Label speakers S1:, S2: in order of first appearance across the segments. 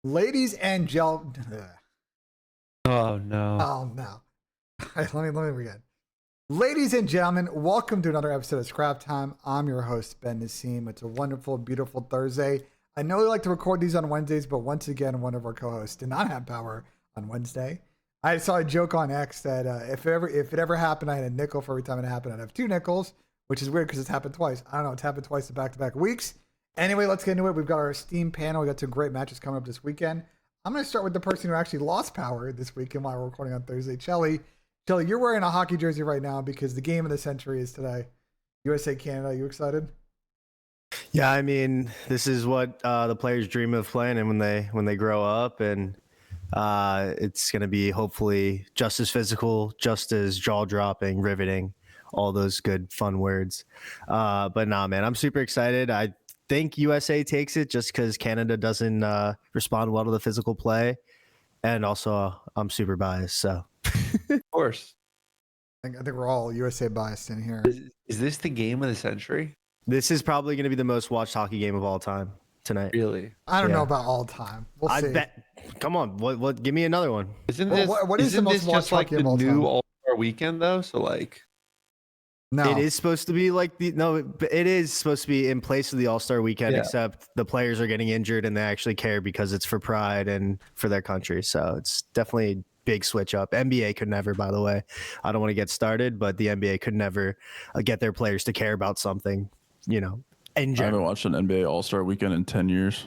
S1: Ladies and gentlemen,
S2: Oh no.
S1: oh no. let me begin. Ladies and gentlemen, welcome to another episode of Scrap Time. I'm your host, Ben Nissim. It's a wonderful, beautiful Thursday. I know we like to record these on Wednesdays, but once again, one of our co-hosts did not have power on Wednesday. I saw a joke on X that if it ever happened, I had a nickel for every time it happened. I'd have two nickels, which is weird because it's happened twice. I don't know, it's happened twice in back-to-back weeks. Anyway, let's get into it. We've got our Steam panel. We got some great matches coming up this weekend. I'm going to start with the person who actually lost power this weekend while we're recording on Thursday, Chelly. Chelly, you're wearing a hockey jersey right now because the game of the century is today. USA Canada. You excited?
S3: Yeah, I mean, this is what the players dream of playing, and when they grow up, and it's going to be hopefully just as physical, just as jaw dropping, riveting, all those good fun words. But nah, man, I'm super excited. I think USA takes it just because Canada doesn't respond well to the physical play, and also I'm super biased. So,
S2: Of course.
S1: I think we're all USA biased in here.
S2: Is this the game of the century?
S3: this is probably going to be the most watched hockey game of all time tonight.
S2: Really?
S1: I don't know
S3: Yeah.
S1: about all time. We'll see.
S3: I bet. Come on, what? Give me another one.
S2: Isn't
S1: Well,
S2: this
S1: what is the
S2: isn't
S1: most
S2: this
S1: watched
S2: just like
S1: hockey
S2: the
S1: of all
S2: new
S1: time?
S2: All-Star weekend though? So like
S1: No.
S3: It is supposed to be like it is supposed to be in place of the All-Star weekend,
S2: Yeah.
S3: except the players are getting injured and they actually care because it's for pride and for their country. So it's definitely a big switch up. NBA could never, by the way. I don't want to get started, but the NBA could never get their players to care about something, in
S4: I haven't
S3: general.
S4: watched an NBA All-Star weekend in 10 years.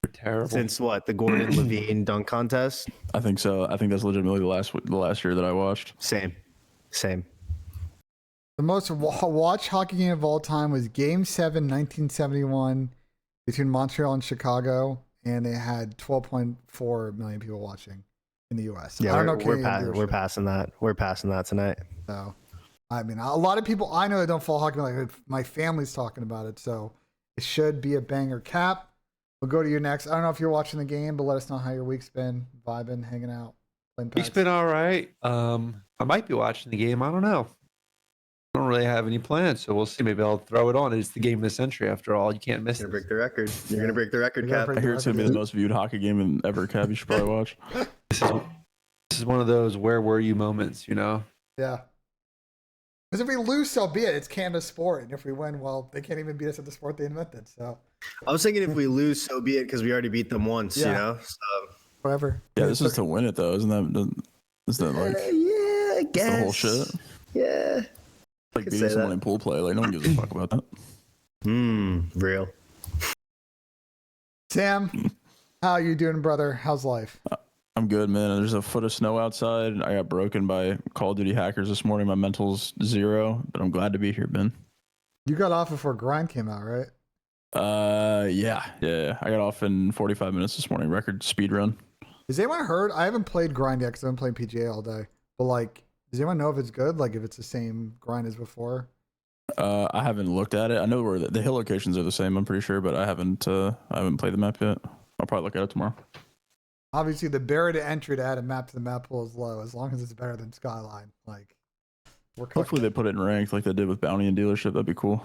S2: they're terrible.
S3: Since what? The Gordon Levine dunk contest?
S4: I think so. I think that's legitimately the last year that I watched.
S3: Same.
S1: The most watched hockey game of all time was Game 7, 1971, between Montreal and Chicago, and they had 12.4 million people watching in the U.S.
S3: Yeah,
S1: I don't know
S3: we're
S1: Canadian viewership.
S3: passing that. We're passing that tonight.
S1: So, I mean, a lot of people I know that don't follow hockey, like my family's talking about it, so it should be a banger. Cap, we'll go to you next. I don't know if you're watching the game, but let us know how your week's been, vibing, hanging out, playing
S2: Week's
S1: packs.
S2: been all right. I might be watching the game. I don't know. I don't really have any plans, so we'll see. Maybe I'll throw it on. It's the game of the century after all. You can't miss
S3: You're
S2: it.
S3: gonna break the record. You're gonna break the record,
S1: You gotta
S3: Cap.
S1: break
S4: I hear it's going to be the most viewed hockey game ever, Cap. You should probably watch.
S2: This is one of those where were you moments,
S1: Yeah. Because if we lose, so be it. It's Canada's sport. And if we win, well, they can't even beat us at the sport they invented. So,
S3: I was thinking if we lose, so be it, because we already beat them once,
S1: Yeah.
S3: So,
S1: whatever.
S4: Yeah, this is to win it, though. Isn't that like
S3: yeah, I guess.
S4: the whole shit?
S3: Yeah.
S4: Like
S3: could
S4: beating
S3: say
S4: someone
S3: that.
S4: in pool play. Like, no one gives a fuck about that.
S3: Real.
S1: Sam, how you doing, brother? How's life?
S4: I'm good, man. There's a foot of snow outside. I got broken by Call of Duty hackers this morning. My mental's 0, but I'm glad to be here, Ben.
S1: You got off before Grind came out, right?
S4: Yeah. I got off in 45 minutes this morning. Record speed run.
S1: Has anyone heard? I haven't played Grind yet because I've been playing PGA all day. But like, does anyone know if it's good? Like, if it's the same grind as before?
S4: I haven't looked at it. I know where the hill locations are the same. I'm pretty sure, but I haven't played the map yet. I'll probably look at it tomorrow.
S1: Obviously, the barrier to entry to add a map to the map pool is low, as long as it's better than Skyline. Like, we're
S4: Hopefully they put it in ranked like they did with Bounty and Dealership. That'd be cool.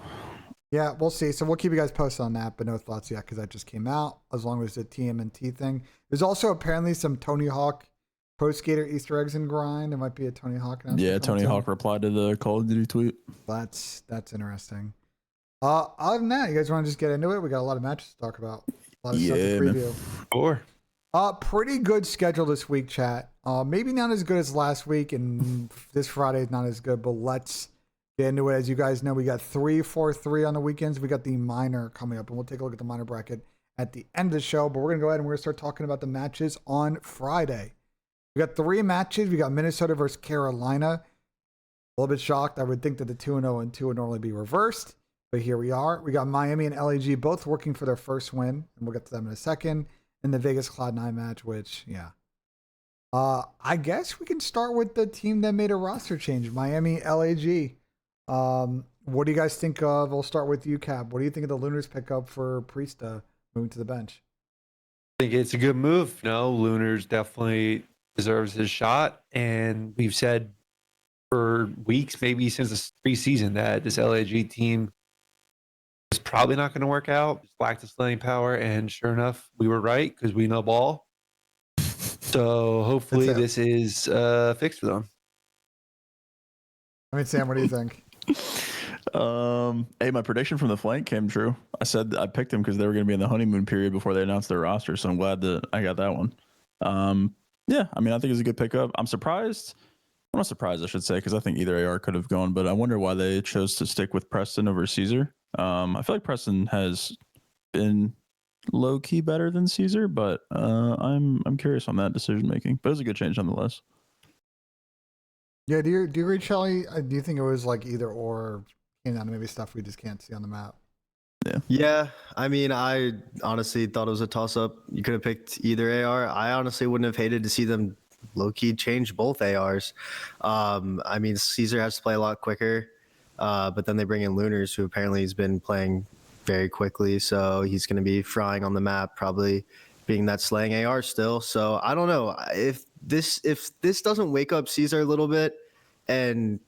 S1: Yeah, we'll see. So we'll keep you guys posted on that, but no thoughts yet because that just came out. As long as the TMNT thing, there's also apparently some Tony Hawk Pro Skater Easter eggs in Grind. There might be a Tony Hawk announcement.
S4: Yeah, Tony Hawk replied to the Call of Duty tweet.
S1: That's interesting. Other than that, you guys want to just get into it? We got a lot of matches to talk about. A lot of stuff to
S4: Yeah, man.
S1: preview.
S2: Or
S1: Pretty good schedule this week, chat. Maybe not as good as last week, and this Friday is not as good, but let's get into it. As you guys know, we got 3-4-3 on the weekends. We got the minor coming up, and we'll take a look at the minor bracket at the end of the show, but we're going to go ahead and we're going to start talking about the matches on Friday. We got 3 matches. We got Minnesota versus Carolina. A little bit shocked. I would think that the 2-0 and 2 would normally be reversed, but here we are. We got Miami and LAG both working for their first win, and we'll get to them in a second. And the Vegas Cloud9 match, which, yeah. I guess we can start with the team that made a roster change, Miami LAG. What do you guys think of? We'll start with you, Cap. What do you think of the Lunars pickup for Priesta moving to the bench?
S2: I think it's a good move. Lunars definitely deserves his shot. And we've said for weeks, maybe since the preseason, that this LAG team is probably not going to work out. Just lacked the slaying power. And sure enough, we were right because we know ball. So hopefully
S1: That's it.
S2: this is fixed for them.
S1: I mean, Sam, what do you think?
S4: Hey, my prediction from the flank came true. I said I picked them because they were going to be in the honeymoon period before they announced their roster. So I'm glad that I got that one. Yeah, I mean, I think it's a good pickup. I'm surprised. I'm not surprised, I should say, because I think either AR could have gone, but I wonder why they chose to stick with Preston over Caesar. I feel like Preston has been low key better than Caesar, but I'm curious on that decision making. But it was a good change nonetheless.
S1: Yeah, do you agree, Chelly? Do you think it was like either or came down to maybe stuff we just can't see on the map?
S3: Yeah, I mean, I honestly thought it was a toss-up. You could have picked either AR. I honestly wouldn't have hated to see them low-key change both ARs. I mean, Caesar has to play a lot quicker, but then they bring in Lunars, who apparently has been playing very quickly, so he's going to be frying on the map, probably being that slaying AR still. So I don't know if this doesn't wake up Caesar a little bit and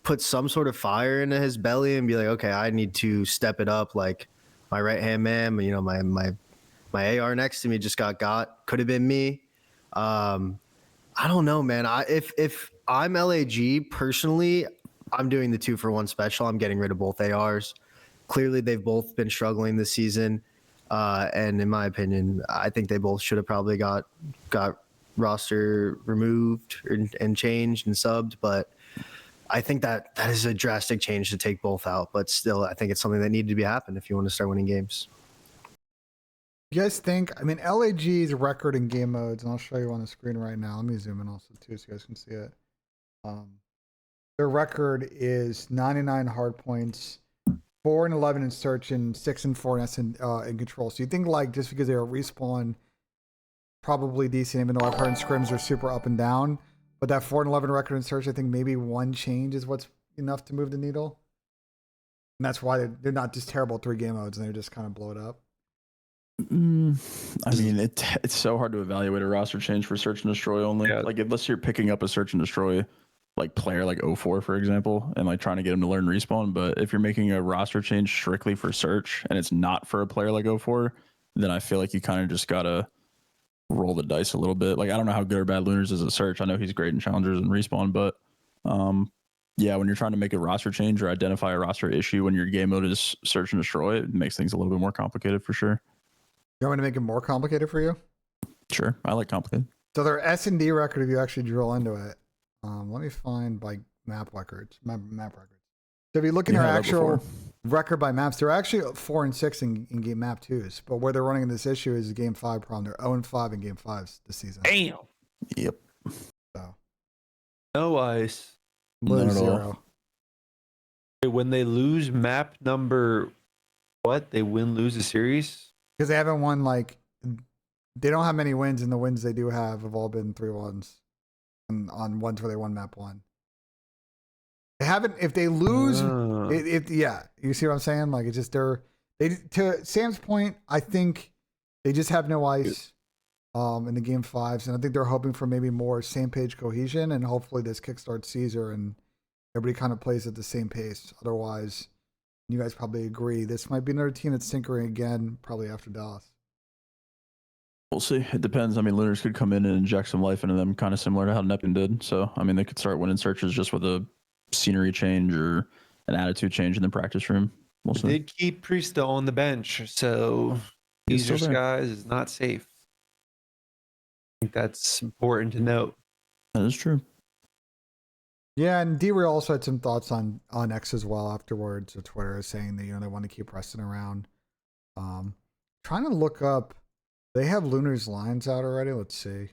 S3: put some sort of fire into his belly and be like, okay, I need to step it up. Like my right hand man, you know, my AR next to me just got could have been me. I don't know, man. If I'm LAG personally, I'm doing the 2-for-1 special. I'm getting rid of both ARs. Clearly, they've both been struggling this season, and in my opinion, I think they both should have probably got roster removed and changed and subbed. But I think that is a drastic change to take both out. But still, I think it's something that needed to be happened if you want to start winning games.
S1: You guys think? I mean, LAG's record in game modes, and I'll show you on the screen right now. Let me zoom in also too, so you guys can see it. Their record is 99 hard points, 4-11 in search, and 6-4 in control. So you think like just because they're a respawn, probably decent, even though I've heard scrims are super up and down. But that 4-11 record in search, I think maybe one change is what's enough to move the needle. And that's why they're not just terrible at 3 game modes and they just kind of blow it up.
S4: I mean, it's so hard to evaluate a roster change for search and destroy only.
S2: Yeah.
S4: Like, unless you're picking up a search and destroy like player like 04, for example, and like trying to get him to learn respawn. But if you're making a roster change strictly for search and it's not for a player like 04, then I feel like you kind of just gotta roll the dice a little bit. Like, I don't know how good or bad Lunars is at search. I know he's great in challengers and respawn, but yeah, when you're trying to make a roster change or identify a roster issue when your game mode is search and destroy, it makes things a little bit more complicated for sure.
S1: You want me to make it more complicated for you?
S4: Sure, I like complicated.
S1: So their S&D record, if you actually drill into it, let me find by map records. Map records. So if you look in their actual record by maps, they're actually 4-6 in game map 2s. But where they're running into this issue is the game 5 problem. They're 0-5 in game 5s this season.
S2: Damn.
S4: Yep.
S1: So
S2: No ice.
S1: blue
S4: Not at all.
S1: 0.
S2: When they lose map number, what? They lose a series?
S1: Because they haven't won, like, they don't have many wins, and the wins they do have all been 3-1s on ones where they won map 1. They haven't, if they lose, yeah, you see what I'm saying? Like, it's just, to Sam's point, I think they just have no ice in the game 5s, and I think they're hoping for maybe more same page cohesion, and hopefully this kickstarts Caesar, and everybody kind of plays at the same pace. Otherwise, you guys probably agree, this might be another team that's tinkering again, probably after Dallas.
S4: We'll see. It depends. I mean, Lunars could come in and inject some life into them, kind of similar to how Neptune did. So, I mean, they could start winning searches just with a scenery change or an attitude change in the practice room. We'll see.
S2: They did keep Priesta on the bench, so
S4: He's still
S2: Caesar
S4: there.
S2: Skies is not safe. I think that's important to note.
S4: That is true.
S1: Yeah, and D-Ray also had some thoughts on X as well afterwards. Or Twitter saying that they want to keep Preston around. Trying to look up, they have Lunar's lines out already. Let's see.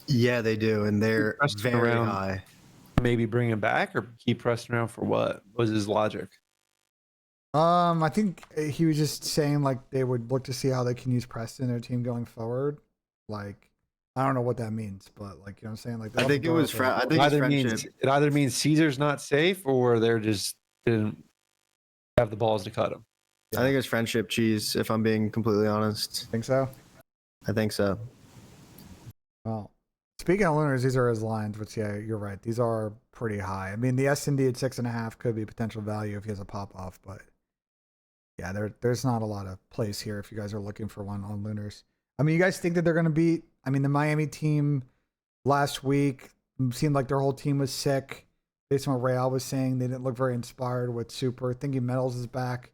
S3: Yeah, they do, and they're
S2: Preston
S3: very
S2: around.
S3: high.
S2: Maybe bring him back or keep Preston around for what? What was his logic?
S1: I think he was just saying like they would look to see how they can use Preston in their team going forward. Like, I don't know what that means, but like, you know what I'm saying? Like,
S3: I think it was I think it's friendship.
S2: It either means Caesar's not safe or they're just didn't have the balls to cut him.
S3: I think it's friendship cheese, if I'm being completely honest.
S1: Think so?
S3: I think so.
S1: Well, speaking of Lunars, these are his lines, which, yeah, you're right. These are pretty high. I mean, the S&D at 6.5 could be potential value if he has a pop-off, but yeah, there's not a lot of place here if you guys are looking for one on Lunars. I mean, you guys think that they're going to beat, I mean, the Miami team last week. It seemed like their whole team was sick. Based on what Real was saying, they didn't look very inspired with Super. Thinking Metals is back.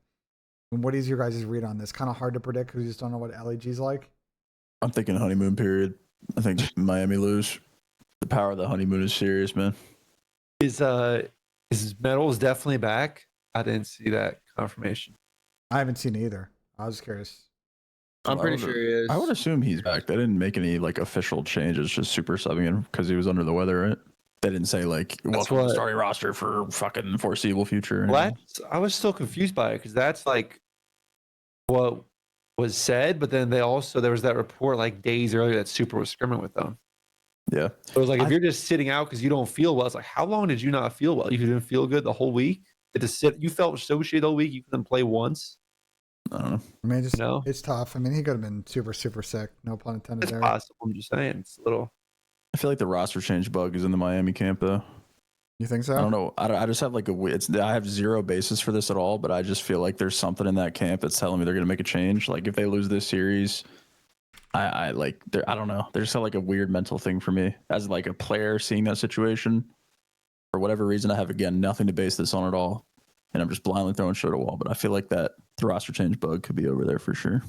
S1: And what is your guys' read on this? Kind of hard to predict because we just don't know what LEG's like.
S4: I'm thinking honeymoon period. I think Miami lose. The power of the honeymoon is serious, man.
S2: Is Metals definitely back? I didn't see that confirmation.
S1: I haven't seen it either. I was curious.
S3: I'm pretty sure he is.
S4: I would assume he's back. They didn't make any like official changes, just Super subbing him because he was under the weather, right? They didn't say like welcome to the starting roster for fucking foreseeable future.
S2: Well, I was still confused by it because that's like what was said, but then there was that report like days earlier that Super was scrimming with them.
S4: Yeah.
S2: So it was like if you're just sitting out because you don't feel well, it's like how long did you not feel well? You didn't feel good the whole week? You felt so shitty the whole week you couldn't play once?
S4: I don't know.
S1: I mean, it's tough. I mean, he could have been super, super sick. No pun intended
S2: It's
S1: there.
S2: possible. I'm just saying. It's a little.
S4: I feel like the roster change bug is in the Miami camp, though.
S1: You think so?
S4: I don't know. I just have like I have zero basis for this at all, but I just feel like there's something in that camp that's telling me they're going to make a change. Like if they lose this series, I don't know. There's like a weird mental thing for me as like a player seeing that situation. For whatever reason, I have again nothing to base this on at all, and I'm just blindly throwing shit at a wall. But I feel like that the roster change bug could be over there for sure.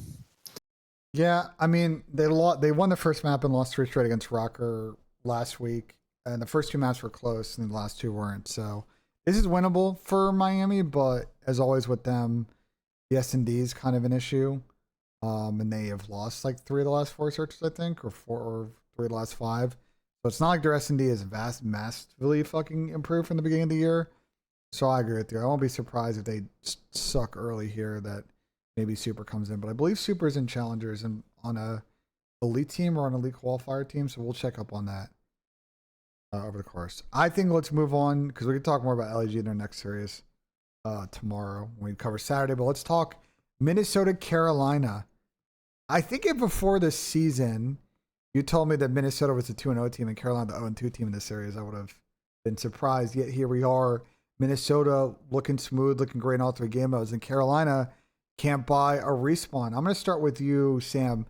S1: Yeah, I mean, they won the first map and lost 3 straight against Rocker last week. And the first 2 maps were close and the last 2 weren't. So this is winnable for Miami, but as always with them, the S&D is kind of an issue. And they have lost like 3 of the last 4 searches, I think, or 3 of the last 5. So it's not like their S&D is massively fucking improved from the beginning of the year. So I agree with you. I won't be surprised if they suck early here that maybe Super comes in. But I believe Super is in Challengers and on a elite team or on an elite qualifier team. So we'll check up on that. Over the course. I think let's move on because we can talk more about LG in their next series tomorrow when we cover Saturday. But let's talk Minnesota, Carolina. I think if before this season you told me that Minnesota was a 2-0 team and Carolina the 0-2 team in this series, I would have been surprised. Yet here we are, Minnesota looking smooth, looking great in all 3 game modes, and Carolina can't buy a respawn. I'm going to start with you, Sam.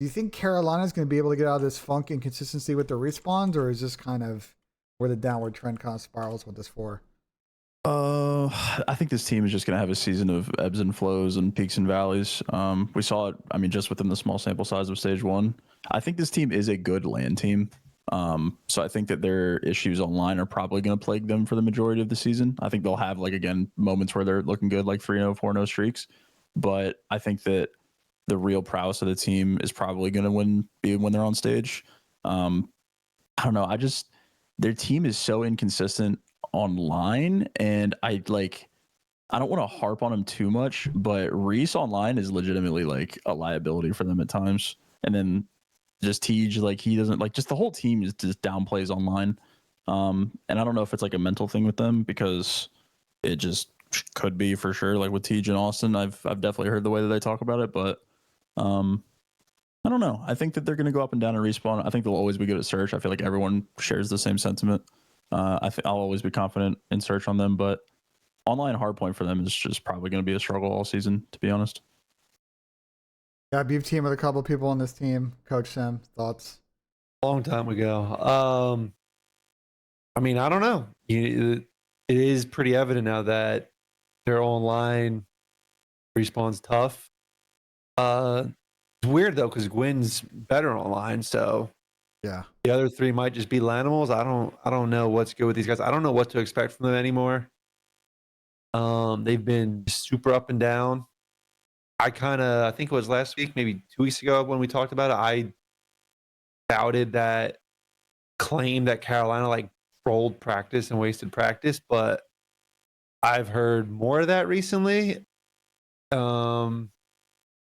S1: Do you think Carolina's going to be able to get out of this funk and consistency with the respawns, or is this kind of where the downward trend kind of spirals with this 4?
S4: I think this team is just going to have a season of ebbs and flows and peaks and valleys. We saw it, I mean, just within the small sample size of stage 1. I think this team is a good LAN team. So I think that their issues online are probably going to plague them for the majority of the season. I think they'll have, like, again, moments where they're looking good, like 3-0, 4-0 streaks. But I think that the real prowess of the team is probably going to be when they're on stage. I don't know. Their team is so inconsistent online, and I don't want to harp on them too much, but Reese online is legitimately like a liability for them at times. And then just Tej, like he doesn't just the whole team is just downplays online. And I don't know if it's like a mental thing with them because it just could be for sure. Like with Tej and Austin, I've definitely heard the way that they talk about it, but I don't know. I think that they're going to go up and down and respawn. I think they'll always be good at search. I feel like everyone shares the same sentiment. I'll always be confident in search on them, but online hardpoint for them is just probably going to be a struggle all season, to be honest.
S1: Yeah, you've teamed with a couple of people on this team. Coach Sam, thoughts?
S2: Long time ago. I mean, I don't know. It is pretty evident now that their online respawn's tough. It's weird though because Gwyn's better online, so
S1: yeah,
S2: the other 3 might just be Lanimals. I don't know what's good with these guys. I don't know what to expect from them anymore. They've been super up and down. I think it was last week, maybe 2 weeks ago when we talked about it. I doubted that claim that Carolina like trolled practice and wasted practice, but I've heard more of that recently.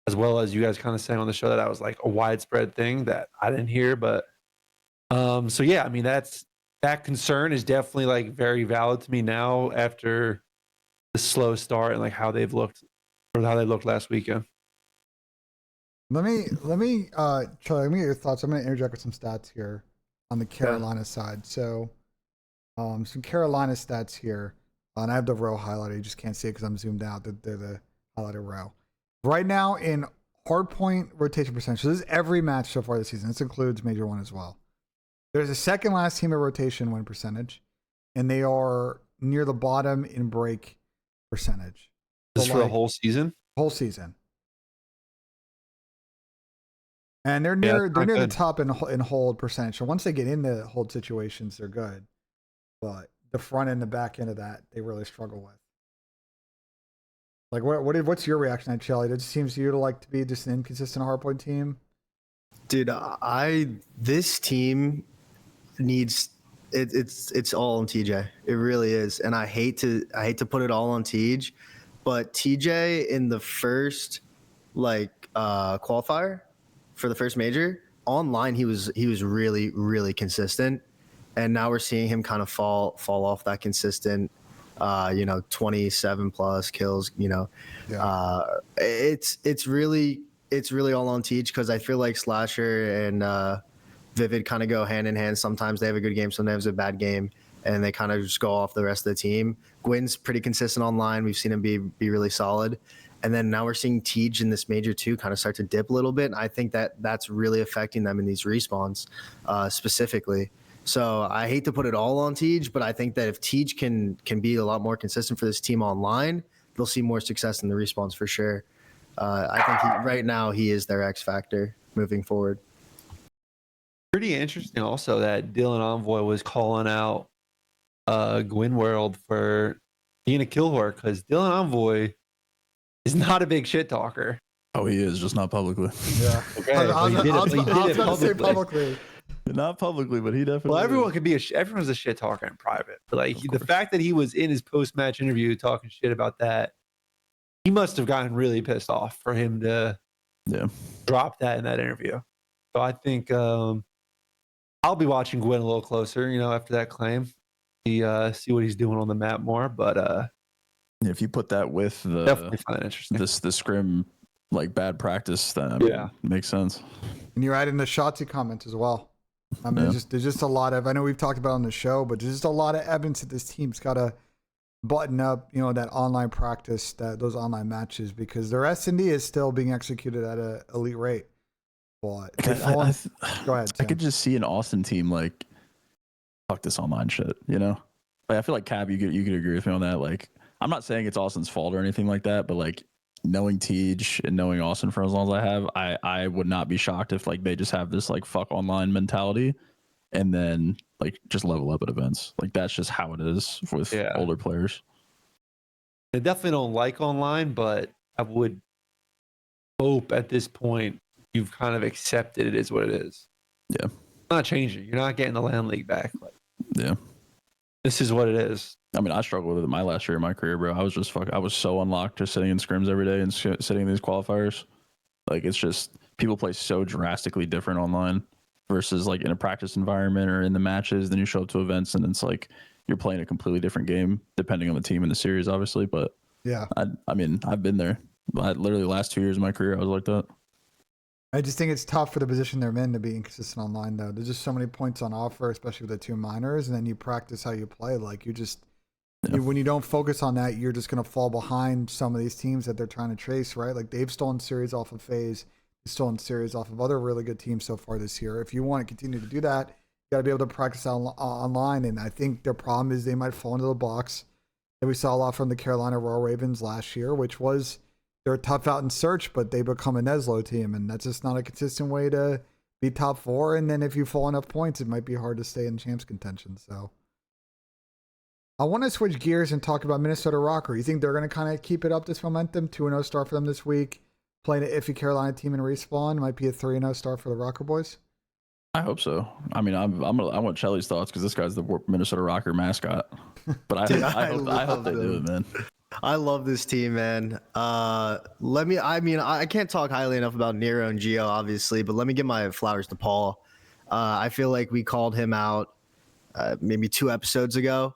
S2: As well as you guys kind of saying on the show that was like a widespread thing that I didn't hear, but so yeah, I mean that concern is definitely like very valid to me now after the slow start and like how they've looked or how they looked last weekend.
S1: Let me Charlie, let me get your thoughts. I'm going to interject with some stats here on the Carolina side. So some Carolina stats here, and I have the row highlighted. You just can't see it because I'm zoomed out. They're the highlighted row. Right now in hardpoint rotation percentage, so this is every match so far this season. This includes Major 1 as well. There's a second last team in rotation win percentage, and they are near the bottom in break percentage.
S2: This is
S1: So,
S2: for the
S1: like,
S2: whole season.
S1: whole season. And they're
S2: Yeah,
S1: near
S2: that's not
S1: the
S2: good.
S1: top in hold percentage. So once they get into hold situations, they're good. But the front and the back end of that, they really struggle with. Like, what's your reaction to Chelly? It seems to you to like to be just an inconsistent hardpoint team.
S3: Dude, this team needs it's all on TJ. It really is, and I hate to put it all on TJ, but TJ in the first qualifier for the first major online, he was really really consistent, and now we're seeing him kind of fall off that consistent. 27 plus kills. It's really all on Teach because I feel like Slasher and Vivid kind of go hand in hand. Sometimes they have a good game, sometimes a bad game, and they kind of just go off the rest of the team. Gwyn's pretty consistent online. We've seen him be really solid. And then now we're seeing Teej in this major too kind of start to dip a little bit. And I think that's really affecting them in these respawns specifically. So I hate to put it all on Teej, but I think that if Teej can be a lot more consistent for this team online, they'll see more success in the respawns for sure. I think right now he is their X factor moving forward.
S2: Pretty interesting also that Dylan Envoy was calling out Gwyn World for being a kill whore because Dylan Envoy is not a big shit talker.
S4: Oh, he is, just not publicly.
S1: Yeah.
S2: Okay,
S1: I was
S2: but he did it
S1: going to say
S2: publicly.
S1: publicly.
S4: Not publicly, but he definitely.
S2: Well, everyone
S4: is.
S2: can be everyone's a shit talker in private, but like
S4: Of
S2: the
S4: course.
S2: fact that he was in his post match interview talking shit about that, he must have gotten really pissed off for him to drop that in that interview. So I think I'll be watching Gwyn a little closer, after that claim, see what he's doing on the map more. But
S4: If you put that with
S2: definitely find it interesting.
S4: the scrim like bad practice, then
S2: Yeah.
S4: makes sense.
S1: And you're adding the Shotzi comment as well. I mean,
S4: Yeah.
S1: there's just a lot of, I know we've talked about it on the show, but there's just a lot of evidence that this team's got to button up, that online practice, those online matches, because their S&D is still being executed at an elite rate. But go ahead,
S4: I
S1: Tim.
S4: could just see an Austin team like, fuck this online shit, Like I feel like Cab, you could agree with me on that. Like, I'm not saying it's Austin's fault or anything like that, but like knowing Tej and knowing Austin for as long as I have, I would not be shocked if like they just have this like fuck online mentality and then like just level up at events. Like that's just how it is with older players.
S2: I definitely don't like online, but I would hope at this point you've kind of accepted it is what it is.
S4: Yeah.
S2: It's not changing. You're not getting the land league back. Like,
S4: yeah.
S2: This is what it is.
S4: I mean, I struggled with it my last year of my career, bro. I was so unlocked just sitting in scrims every day and sitting in these qualifiers. Like, it's just people play so drastically different online versus like in a practice environment or in the matches. Then you show up to events and it's like you're playing a completely different game depending on the team and the series, obviously. But
S1: yeah,
S4: I mean, I've been there. Literally the last 2 years of my career, I was like that.
S1: I just think it's tough for the position they're in to be inconsistent online, though. There's just so many points on offer, especially with the two minors, and then you practice how you play. Like, when you don't focus on that, you're just going to fall behind some of these teams that they're trying to chase, right? Like, they've stolen series off of FaZe. They've stolen series off of other really good teams so far this year. If you want to continue to do that, you got to be able to practice online, and I think their problem is they might fall into the box that we saw a lot from the Carolina Royal Ravens last year, which was they're tough out in search, but they become a Neslo team, and that's just not a consistent way to be top four. And then if you fall enough points, it might be hard to stay in champs contention. So I want to switch gears and talk about Minnesota Rocker. You think they're going to kind of keep it up, this momentum? 2-0 start for them this week. Playing an iffy Carolina team in Respawn. Might be a 3-0 start for the Rocker boys.
S4: I hope so. I mean, I want Chelly's thoughts because this guy's the Minnesota Rocker mascot. But I hope they do it, man.
S3: I love this team, man. I can't talk highly enough about Nero and Gio, obviously, but let me give my flowers to Paul. I feel like we called him out maybe 2 episodes ago.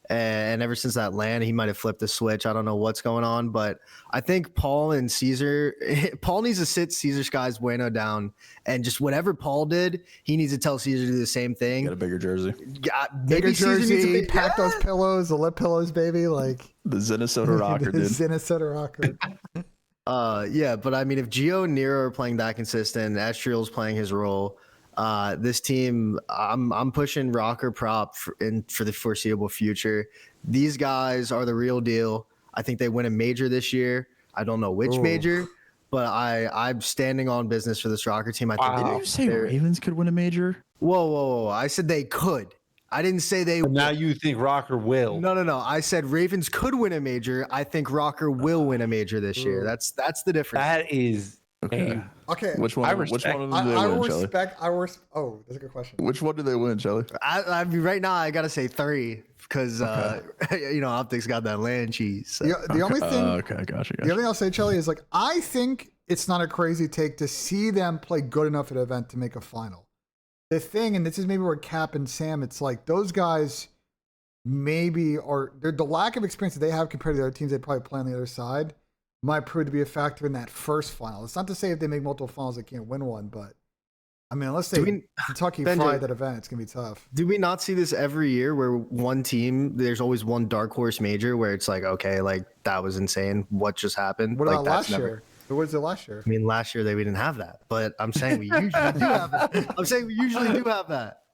S3: And ever since that LAN, he might have flipped the switch. I don't know what's going on, but I think Paul and Caesar, Paul needs to sit Caesar Sky's Bueno down, and just whatever Paul did, he needs to tell Caesar to do the same thing.
S4: Get a bigger jersey.
S1: Bigger jersey, pack those pillows, the lip pillows, baby. Like
S4: the Minnesota Rocker, dude.
S1: Minnesota Rocker.
S3: Yeah, but I mean, if Gio and Nero are playing that consistent, Astriel's playing his role, This team, I'm pushing Rocker prop for the foreseeable future. These guys are the real deal. I think they win a major this year. I don't know which
S1: Ooh.
S3: major, but I'm standing on business for this Rocker team. I think
S2: Wow.
S4: Didn't you say
S3: they're-
S4: Ravens could win a major?
S3: Whoa! I said they could. I didn't say they.
S2: But now you think Rocker will.
S3: No. I said Ravens could win a major. I think Rocker will win a major this year.
S1: Ooh.
S3: That's the difference.
S2: That is
S4: Okay.
S1: Okay.
S4: Which one?
S2: I
S4: Which
S2: respect-
S4: one of them do they
S1: I
S4: win, Chelly?
S1: respect. Oh, that's a good question.
S4: Which one do they win, Chelly?
S3: I mean, right now I gotta say 3 because OpTic's got that land cheese. So.
S1: The only thing.
S4: Okay, gotcha.
S1: The other thing I'll say, Chelly, is like I think it's not a crazy take to see them play good enough at an event to make a final. The thing, and this is maybe where Cap and Sam, it's like those guys maybe are the lack of experience that they have compared to the other teams they probably play on the other side might prove to be a factor in that first final. It's not to say if they make multiple finals they can't win one, but I mean unless they Kentucky fry that event, it's gonna be tough.
S3: Do we not see this every year where one team, there's always one dark horse major where it's like, okay, like that was insane. What just happened?
S1: What
S3: like,
S1: about last year? What was it last year?
S3: I mean, last year we didn't have that, but I'm saying we usually do have that. I'm saying we usually do have that.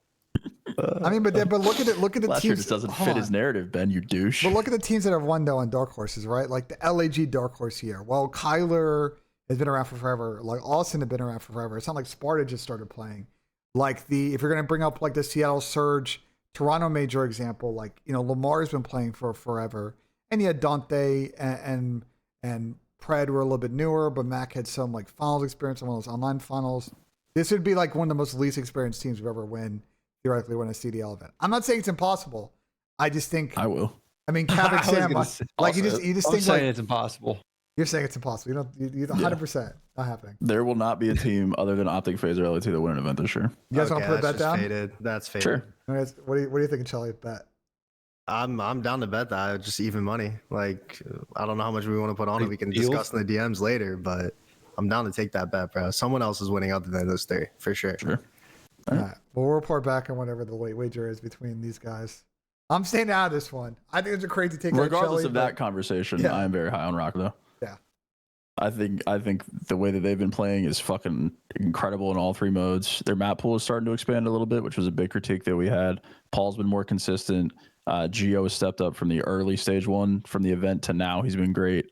S1: I mean, but look at it. Look at the
S4: Last
S1: teams.
S4: year just doesn't
S1: hold
S4: fit
S1: on.
S4: his narrative, Ben. You douche.
S1: But look at the teams that have won though on dark horses, right? Like the LAG dark horse here. Well, Kyler has been around for forever. Like Austin had been around for forever. It's not like Sparta just started playing. Like if you're gonna bring up like the Seattle Surge, Toronto Major example, like Lamar's been playing for forever, and you had Dante and Pred were a little bit newer, but Mac had some like finals experience on one of those online finals. This would be like one of the most least experienced teams we've ever theoretically win a CDL event. I'm not saying it's impossible. I just think
S4: I will.
S1: I mean, Cap and Sam, like you just
S2: I'm
S1: think
S2: saying
S1: like
S2: it's impossible.
S1: you're saying it's impossible. You 100% not happening.
S4: There will not be a team other than Optic Phase or LAT that win an event this year.
S1: You guys want to put
S3: that's
S1: that down?
S3: just faded. That's faded.
S4: Sure.
S1: What are you thinking, Chelly? Bet.
S3: I'm down to bet that. Just even money. Like I don't know how much we want to put on it. We can
S2: Deal?
S3: discuss in the DMs later, but I'm down to take that bet, bro. Someone else is winning other than those 3 for sure.
S4: Sure.
S1: All right. Well, we'll report back on whatever the late wager is between these guys. I'm staying out of this one. I think it's a crazy take.
S4: Regardless
S1: Chelly,
S4: of that conversation,
S1: Yeah.
S4: I am very high on Rock though.
S1: Yeah.
S4: I think the way that they've been playing is fucking incredible in all 3 modes. Their map pool is starting to expand a little bit, which was a big critique that we had. Paul's been more consistent. Gio has stepped up from the early stage 1 from the event to now. He's been great.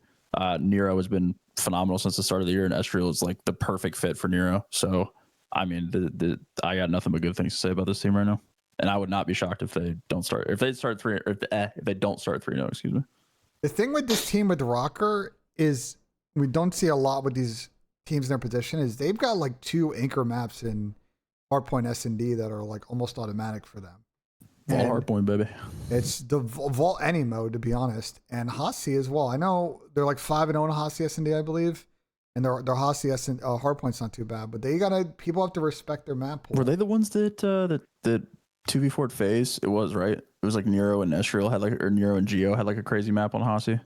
S4: Nero has been phenomenal since the start of the year, and Estriel is like the perfect fit for Nero. So, I mean, I got nothing but good things to say about this team right now. And I would not be shocked if they don't start. If they start 3, or if they don't start 3-0, excuse me.
S1: The thing with this team with Rocker is we don't see a lot with these teams in their position is they've got like 2 anchor maps in Hardpoint S&D that are like almost automatic for them.
S4: All
S1: And
S4: hard point, baby.
S1: it's the Vault any mode, to be honest, and Hasi as well. I know they're like 5-0 in Hasi S&D, I believe, and their Hasi Hardpoint's not too bad, but people have to respect their map pool.
S4: Were they the ones that 2v4 phase? It was, right? It was like Nero and Estriel had like, or Nero and Geo had like a crazy map on Hasi.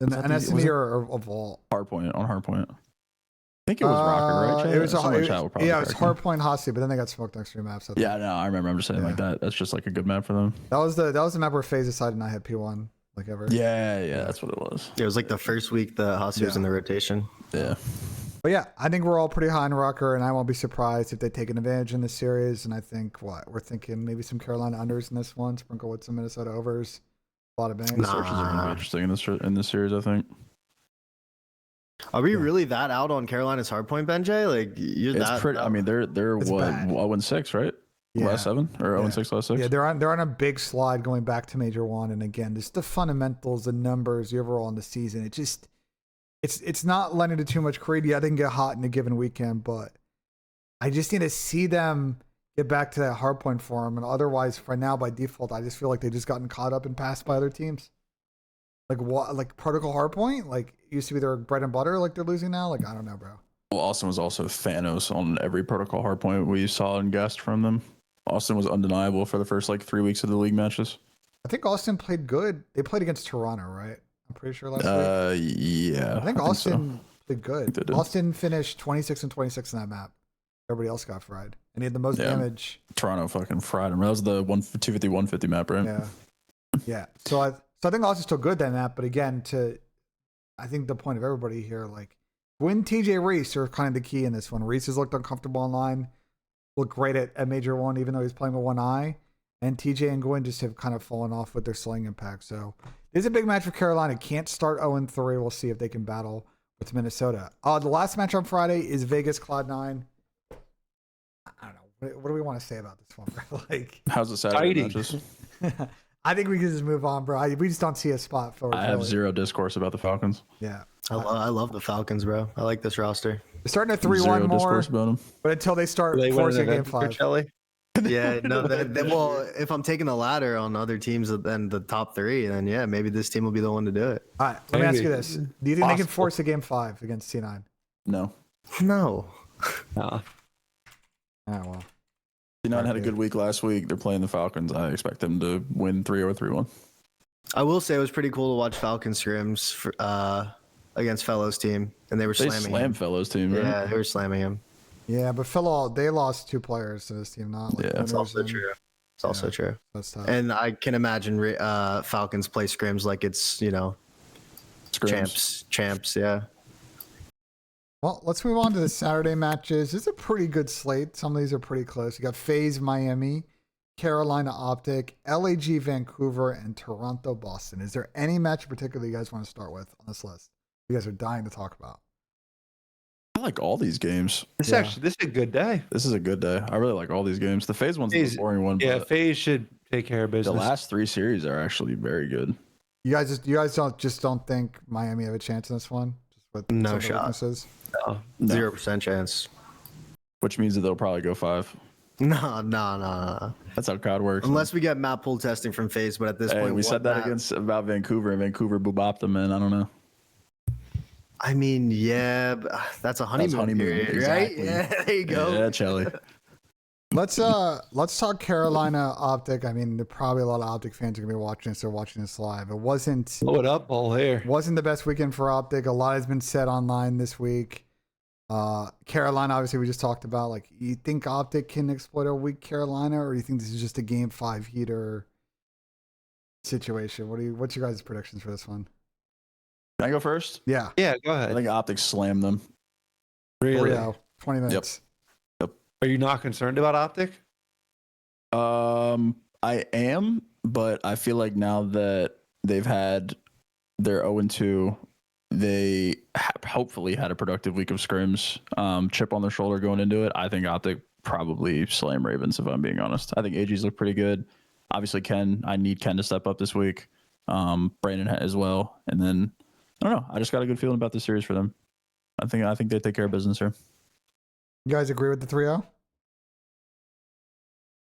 S1: And
S4: was that
S1: S&D
S4: the-
S1: or a Vault.
S4: Hardpoint on Hardpoint. I think it was Rocker, right? Chad?
S1: It was
S4: Someone in chat will probably
S1: yeah, it was
S4: correct me.
S1: Hardpoint Hasi, but then they got smoked next 3 maps. I think.
S4: Yeah, no, I remember. I'm just saying
S1: Yeah.
S4: like that. That's just like a good map for them.
S1: That was the map where FaZe decided not hit P1 like ever.
S4: Yeah, that's what it was.
S3: It was like the first week the Hasi was in the rotation.
S4: Yeah.
S1: But yeah, I think we're all pretty high on Rocker, and I won't be surprised if they take an advantage in this series. And I think we're thinking maybe some Carolina unders in this one, sprinkle with some Minnesota overs, a lot of bangs.
S3: Nah.
S4: Searches are going to be interesting in this series, I think.
S3: Are we really that out on Carolina's hardpoint, Benjay? Like you're
S4: It's
S3: that?
S4: pretty. I mean, they're
S1: It's
S4: what
S1: bad.
S4: 0-6, right?
S1: Yeah.
S4: Last 7 or 0-6 last 6.
S1: Yeah, they're on a big slide going back to Major 1, and again, just the fundamentals, the numbers, the overall in the season. It just it's not lending to too much credit. Yeah, they can get hot in a given weekend, but I just need to see them get back to that hardpoint form. And otherwise, for now, by default, I just feel like they've just gotten caught up and passed by other teams. Like what? Like Protocol hardpoint? Like used to be their bread and butter. Like they're losing now. Like I don't know, bro.
S4: Well, Austin was also Thanos on every protocol hardpoint we saw and guessed from them. Austin was undeniable for the first like 3 weeks of the league matches.
S1: I think Austin played good. They played against Toronto, right? I'm pretty sure last week.
S4: Yeah.
S1: I think Austin did
S4: I
S1: good.
S4: think they did.
S1: Austin finished 26 and 26 in that map. Everybody else got fried, and he had the most
S4: Yeah.
S1: damage.
S4: Toronto fucking fried him. That was the 250 150 map, right?
S1: Yeah, yeah. So I think Austin's still good than that. But again, I think the point of everybody here, like, Gwyn, TJ, Reese are kind of the key in this one. Reese has looked uncomfortable online. look great at Major 1, even though he's playing with one eye. And TJ and Gwyn just have kind of fallen off with their sling impact. So it's a big match for Carolina. Can't start 0-3. We'll see if they can battle with Minnesota. The last match on Friday is Vegas Cloud9. I don't know. What do we want to say about this one, bro? Like,
S4: How's the Saturday
S2: Exciting.
S4: matches?
S1: I think we can just move on, bro. We just don't see a spot for.
S4: I have zero discourse about the Falcons.
S1: Yeah,
S3: I love the Falcons, bro. I like this roster.
S1: they're starting at 3-1
S4: Zero
S1: more,
S4: discourse about them.
S1: but until they start
S2: They win
S1: forcing
S2: an
S1: game
S2: event for
S1: 5.
S2: Chelly.
S3: Yeah, no. Well, if I'm taking the ladder on other teams than the top 3, then yeah, maybe this team will be the one to do it.
S1: All right, let me ask
S2: Maybe.
S1: you this: do you think they can
S2: Possible.
S1: force a game 5 against T9?
S4: No.
S3: No.
S2: Nah.
S1: Oh well.
S4: T9 had a good week last week. They're playing the Falcons. I expect them to win 3 or 3-1.
S3: I will say it was pretty cool to watch Falcon scrims against Fellows team, and they were
S4: They
S3: slamming
S4: slam
S3: him.
S4: Fellows team, right?
S3: Yeah, they were slamming him.
S1: Yeah, but they lost 2 players to this team. Not like
S4: Yeah,
S3: That's
S1: winners,
S3: also
S1: and
S3: true. It's also
S1: Yeah.
S3: true.
S1: That's tough.
S3: And I can imagine Falcons play scrims like it's,
S4: Scrims.
S3: champs, yeah.
S1: Well, let's move on to the Saturday matches. It's a pretty good slate. Some of these are pretty close. You got FaZe Miami, Carolina Optic, LAG Vancouver, and Toronto Boston. Is there any match in particular you guys want to start with on this list? You guys are dying to talk about.
S4: I like all these games.
S2: This
S1: Yeah.
S2: is a good day.
S4: This is a good day. I really like all these games. The FaZe one's
S2: FaZe-
S4: the boring one.
S2: Yeah,
S4: But
S2: FaZe should take care of
S4: the
S2: business.
S4: last 3 series are actually very good.
S1: You guys don't think Miami have a chance in this one? Just with
S3: No
S1: some of the
S3: shot.
S1: weaknesses?
S2: No.
S4: No.
S3: 0% chance.
S4: Which means that they'll probably go 5.
S3: No.
S4: That's how COD works.
S3: Unless we get map pool testing from FaZe, but at this
S4: Hey,
S3: point,
S4: we said that
S3: map-
S4: about Vancouver, and Vancouver boobopped them, man. I don't know.
S3: I mean, yeah, but that's a honeymoon, period, right?
S4: exactly.
S3: Yeah, there you go.
S4: Yeah, Chelly.
S1: Let's talk Carolina Optic. I mean, there probably a lot of Optic fans are gonna be watching this or watching this live. It wasn't
S2: Blow it up, ball here.
S1: the best weekend for Optic. A lot has been said online this week. Carolina, obviously, we just talked about. Like, you think Optic can exploit a weak Carolina, or you think this is just a game 5 heater situation? What's your guys' predictions for this one?
S4: Can I go first?
S1: Yeah,
S2: Yeah, go
S4: I
S2: ahead.
S4: think Optics slammed them.
S2: Really?
S1: Rio, 20 minutes.
S2: Are you not concerned about Optic?
S4: I am, but I feel like now that they've had their 0-2, they hopefully had a productive week of scrims. Chip on their shoulder going into it. I think Optic probably slam Ravens, if I'm being honest. I think AG's look pretty good. Obviously, I need Ken to step up this week. Brandon as well. And then, I don't know. I just got a good feeling about this series for them. I think they take care of business here.
S1: You guys agree with the 3-0?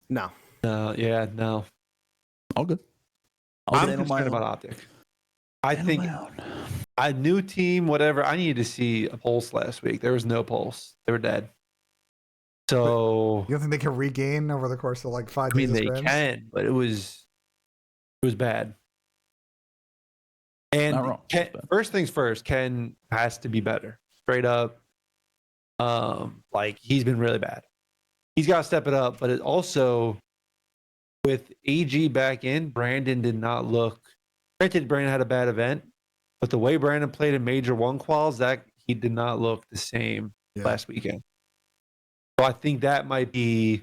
S3: No.
S2: No.
S4: All good.
S2: I'm concerned about Optic. I think a new team, whatever. I needed to see a pulse last week. There was no pulse. They were dead. So
S1: You don't think they can regain over the course of like 5
S2: I mean,
S1: days?
S2: they
S1: of scrims?
S2: can, but it was bad. And
S4: Not wrong.
S2: Ken, first things first, Ken has to be better. Straight up. Like he's been really bad. He's got to step it up, but it also with AG back in, Brandon did not look. Granted, Brandon had a bad event, but the way Brandon played in Major 1 quals, that he did not look the same last weekend. So I think that might be.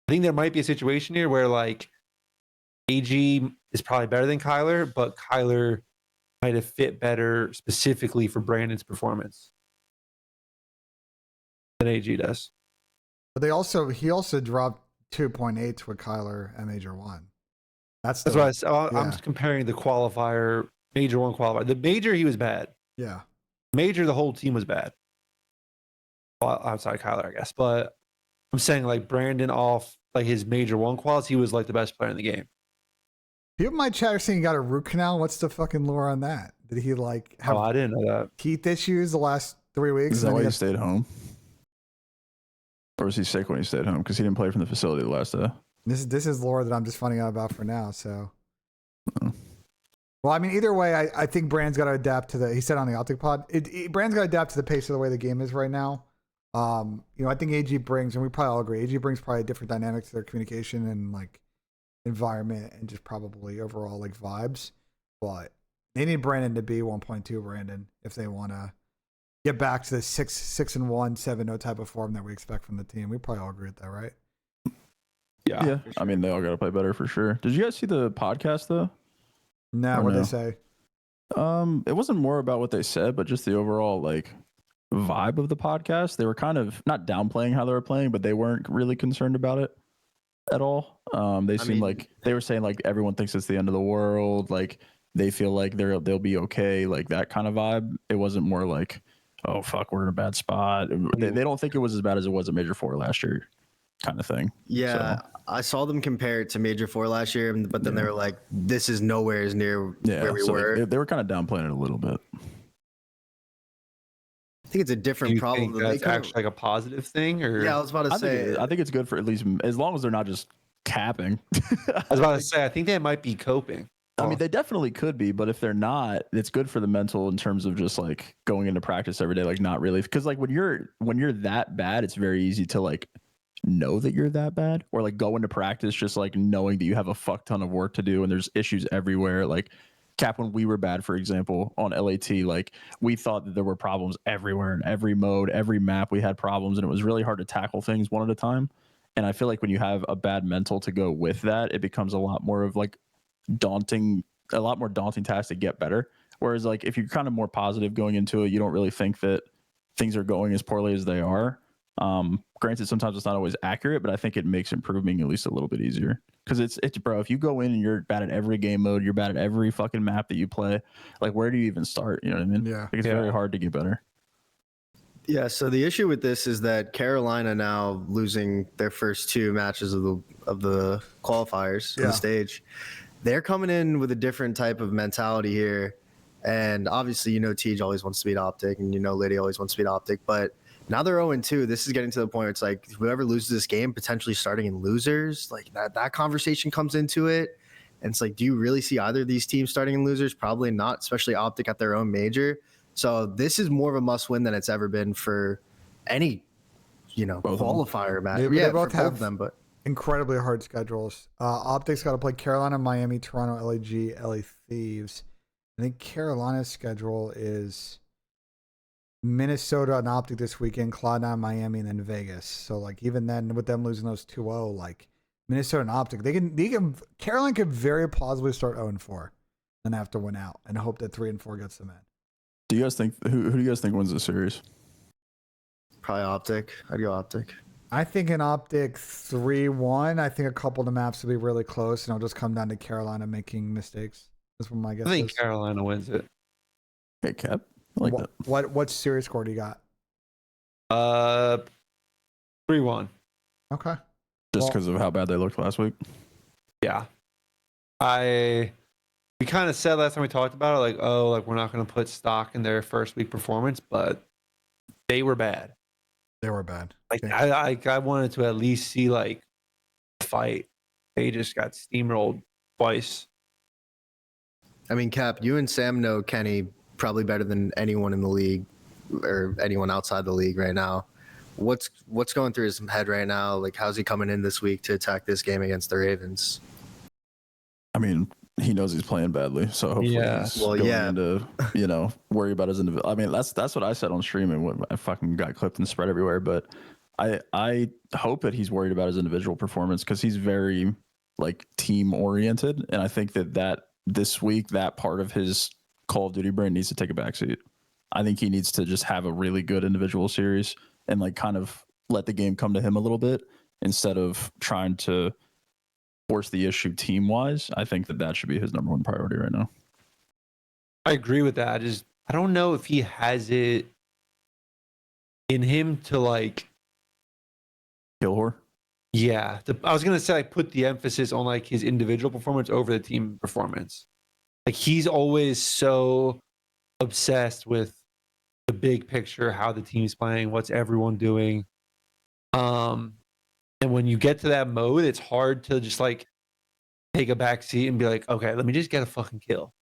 S2: I think there might be a situation here where like AG is probably better than Kyler, but Kyler might have fit better specifically for Brandon's performance than AG does.
S1: But he also dropped 2.8 with Kyler at Major 1. That's
S2: That's why I'm
S1: yeah.
S2: comparing the qualifier, Major 1 qualifier. The Major, he was bad.
S1: Yeah.
S2: Major, the whole team was bad. Well, outside Kyler, I guess. But I'm saying like Brandon off like his Major 1 quals, he was like the best player in the game.
S1: People in my chat are saying he got a root canal. What's the fucking lore on that? Did he like have
S2: I didn't know that.
S1: teeth issues the last 3 weeks?
S4: Is that
S1: and
S4: why
S1: then
S4: he
S1: he
S4: stayed home? Or was he sick when he stayed home? Because he didn't play from the facility the last day.
S1: this is lore that I'm just finding out about for now. So, well, I mean, either way, I think Brand's got to adapt to the. He said on the Optic Pod, Brand's got to adapt to the pace of the way the game is right now. I think AG brings, and we probably all agree, AG brings probably a different dynamic to their communication and like environment and just probably overall like vibes. But they need Brandon to be 1.2 Brandon if they want to get back to the 6-1, 7-0 type of form that we expect from the team. We probably all agree with that, right?
S2: Yeah.
S4: Yeah. I mean, they all got to play better for sure. Did you guys see the podcast though?
S1: No,
S4: Or
S1: what
S4: no?
S1: they say?
S4: It wasn't more about what they said, but just the overall like vibe of the podcast. They were kind of not downplaying how they were playing, but they weren't really concerned about it at all. They seemed like they were saying like everyone thinks it's the end of the world. Like they feel like they'll be okay. Like that kind of vibe. It wasn't more like, oh fuck, we're in a bad spot. They don't think it was as bad as it was at Major Four last year, kind of thing.
S3: Yeah,
S4: So,
S3: I saw them compare it to Major Four last year, but then they were like, "This is nowhere as near where we
S4: so
S3: were."
S4: like, they were kind of downplaying it a little bit.
S3: I think it's a
S2: Do
S3: different
S2: you
S3: problem.
S2: think
S3: That they
S2: that's
S3: couldn't-
S2: actually like a positive thing, or?
S3: Yeah, I was about to say.
S4: I think it's good for at least as long as they're not just capping.
S2: I was about to say, I think they might be coping.
S4: I mean, they definitely could be, but if they're not, it's good for the mental in terms of just like going into practice every day, like not really, because like when you're that bad, it's very easy to like know that you're that bad, or like go into practice just like knowing that you have a fuck ton of work to do and there's issues everywhere. Like Cap, when we were bad, for example, on LAT, like we thought that there were problems everywhere in every mode, every map we had problems, and it was really hard to tackle things one at a time. And I feel like when you have a bad mental to go with that, it becomes a lot more of like a lot more daunting task to get better. Whereas like if you're kind of more positive going into it, you don't really think that things are going as poorly as they are. Granted, sometimes it's not always accurate, but I think it makes improving at least a little bit easier. Because it's bro, if you go in and you're bad at every game mode, you're bad at every fucking map that you play, like where do you even start? You know what I mean?
S1: Yeah.
S4: Like, it's very hard to get better.
S3: Yeah, so the issue with this is that Carolina now losing their first two matches of the qualifiers on the stage. They're coming in with a different type of mentality here. And obviously, Tej always wants to beat Optic, and Liddy always wants to beat Optic, but now they're 0-2. This is getting to the point where it's like whoever loses this game potentially starting in losers. Like that conversation comes into it. And it's like, do you really see either of these teams starting in losers? Probably not, especially Optic at their own major. So this is more of a must win than it's ever been for any, qualifier match.
S1: They both
S3: for
S1: have
S3: both of them, but
S1: incredibly hard schedules. Optic's got to play Carolina, Miami, Toronto, LAG, LA Thieves. I think Carolina's schedule is Minnesota and Optic this weekend, Cloud9, Miami, and then Vegas. So like even then, with them losing those 2-0, like Minnesota and Optic, they can Carolina could very plausibly start 0-4 and have to win out and hope that 3-4 gets them in.
S4: Do you guys think who do you guys think wins the series?
S3: probably Optic. I'd go Optic.
S1: I think an Optic 3-1. I think a couple of the maps will be really close, and it'll just come down to Carolina making mistakes. That's what my guess
S2: I think
S1: is.
S2: Carolina wins it.
S4: Hey, Cap. I like that.
S1: What series score do you got?
S2: 3-1.
S1: Okay.
S4: Just
S1: Well-
S4: because of how bad they looked last week.
S2: Yeah. We kind of said last time we talked about it, like, oh, like we're not going to put stock in their first week performance, but they were bad.
S1: They were bad.
S2: Like
S1: Okay.
S2: I wanted to at least see like a fight. They just got steamrolled twice.
S3: I mean, Cap, you and Sam know Kenny probably better than anyone in the league or anyone outside the league right now. What's going through his head right now? Like, how's he coming in this week to attack this game against the Ravens?
S4: I mean, he knows he's playing badly, so hopefully he's
S3: Well,
S4: going
S3: yeah.
S4: into, worry about his individual. I mean, that's what I said on stream, and what I fucking got clipped and spread everywhere. But I hope that he's worried about his individual performance because he's very like team oriented, and I think that this week that part of his Call of Duty brain needs to take a backseat. I think he needs to just have a really good individual series and like kind of let the game come to him a little bit instead of trying to force the issue team wise. I think that should be his number one priority right now.
S2: I agree with that. I don't know if he has it in him to like,
S4: Kill whore.
S2: yeah. I was gonna say like put the emphasis on like his individual performance over the team performance. Like he's always so obsessed with the big picture, how the team's playing, what's everyone doing. And when you get to that mode, it's hard to just like take a back seat and be like, okay, let me just get a fucking kill.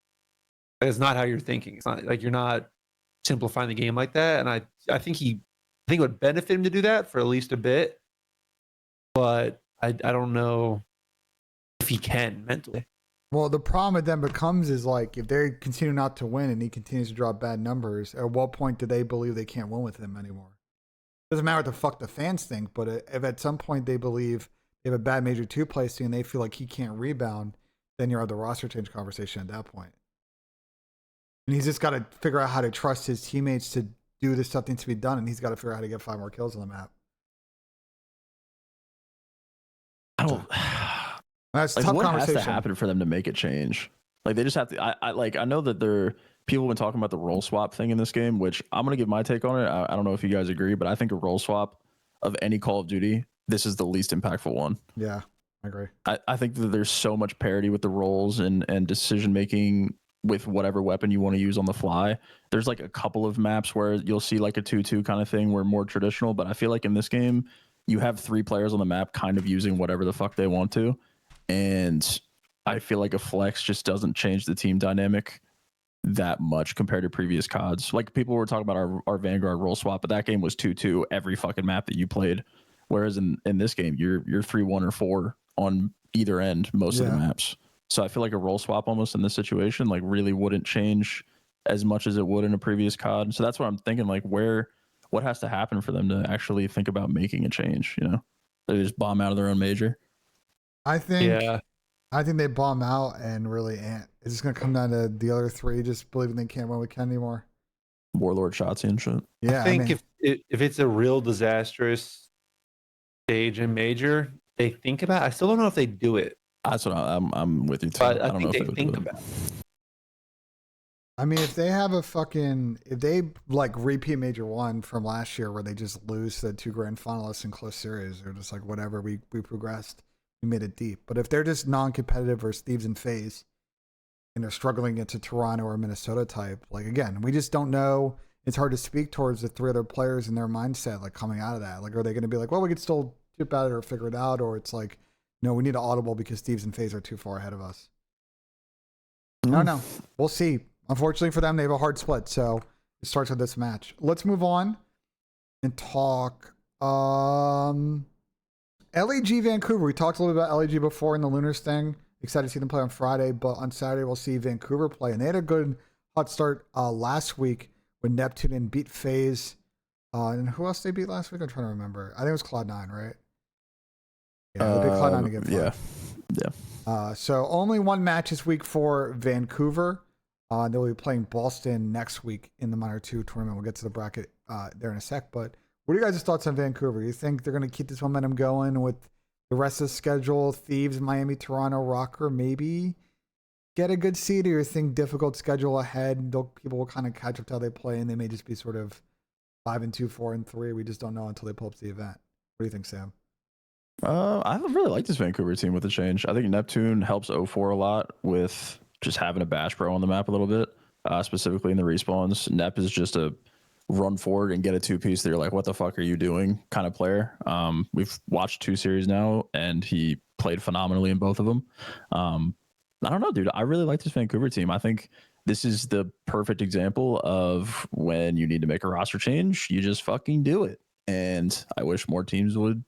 S2: That's not how you're thinking. It's not like you're not simplifying the game like that. And I think it would benefit him to do that for at least a bit. But I don't know if he can mentally.
S1: Well, the problem it then becomes is like if they continue not to win and he continues to drop bad numbers, at what point do they believe they can't win with him anymore? Doesn't matter what the fuck the fans think, but if at some point they believe they have a bad major two placing and they feel like he can't rebound, then you're at the roster change conversation at that point. And he's just got to figure out how to trust his teammates to do the stuff that needs to be done, and he's got to figure out how to get 5 more kills on the map.
S4: I don't.
S1: That's a
S4: Like,
S1: tough
S4: what
S1: conversation.
S4: has to happen for them to make a change? Like, they just have to. I know that people have been talking about the role swap thing in this game, which I'm gonna give my take on it. I don't know if you guys agree, but I think a role swap of any Call of Duty, this is the least impactful one.
S1: Yeah, I agree.
S4: I think that there's so much parity with the roles and decision making with whatever weapon you want to use on the fly. There's like a couple of maps where you'll see like a 2-2 kind of thing where more traditional, but I feel like in this game you have 3 players on the map kind of using whatever the fuck they want to, and I feel like a flex just doesn't change the team dynamic that much compared to previous CODs. Like, people were talking about our Vanguard role swap, but that game was 2-2 every fucking map that you played, whereas in this game you're 3-1 or 4 on either end most of the maps. So I feel like a role swap almost in this situation like really wouldn't change as much as it would in a previous COD. So that's what I'm thinking, like what has to happen for them to actually think about making a change, you know? They just bomb out of their own major.
S1: I think they bomb out and really it's just going to come down to the other 3 just believing they can't win with Ken anymore.
S4: Warlord Shotzi and shit.
S1: Yeah,
S2: I think if it's a real disastrous stage and major, they think about it. I still don't know if they do it.
S4: That's what I'm with you too.
S2: But
S4: I don't know if
S2: they
S4: would
S2: think
S4: do it.
S2: about it.
S1: I mean, if they have if they like repeat Major 1 from last year where they just lose to the 2 grand finalists in close series, they're just like, whatever, we progressed, we made it deep. But if they're just non-competitive versus Thieves and FaZe and they're struggling against a Toronto or Minnesota type, like, again, we just don't know. It's hard to speak towards the 3 other players and their mindset, like, coming out of that. Like, are they going to be like, well, we could still chip at it or figure it out? Or it's like, no, we need an audible because Thieves and FaZe are too far ahead of us. No, we'll see. Unfortunately for them, they have a hard split, so it starts with this match. Let's move on and talk LAG Vancouver. We talked a little bit about LAG before in the Lunars thing. Excited to see them play on Friday, but on Saturday we'll see Vancouver play. And they had a good hot start last week when Neptune and beat FaZe. And who else they beat last week? I'm trying to remember. I think it was Cloud9, right? Yeah, they beat Cloud9 again. Yeah. So only 1 match this week for Vancouver. They'll be playing Boston next week in the Minor 2 tournament. We'll get to the bracket there in a sec. But what are you guys' thoughts on Vancouver? You think they're going to keep this momentum going with the rest of the schedule? Thieves, Miami, Toronto, Rocker, maybe get a good seed, or you think difficult schedule ahead? People will kind of catch up to how they play, and they may just be sort of 5-2, 4-3. We just don't know until they pull up the event. What do you think, Sam?
S4: I really like this Vancouver team with the change. I think Neptune helps O4 a lot with just having a Bash Pro on the map a little bit, specifically in the respawns. Nep is just a run forward and get a 2-piece that you're like, what the fuck are you doing kind of player. We've watched 2 series now, and he played phenomenally in both of them. I don't know, dude. I really like this Vancouver team. I think this is the perfect example of when you need to make a roster change, you just fucking do it. And I wish more teams would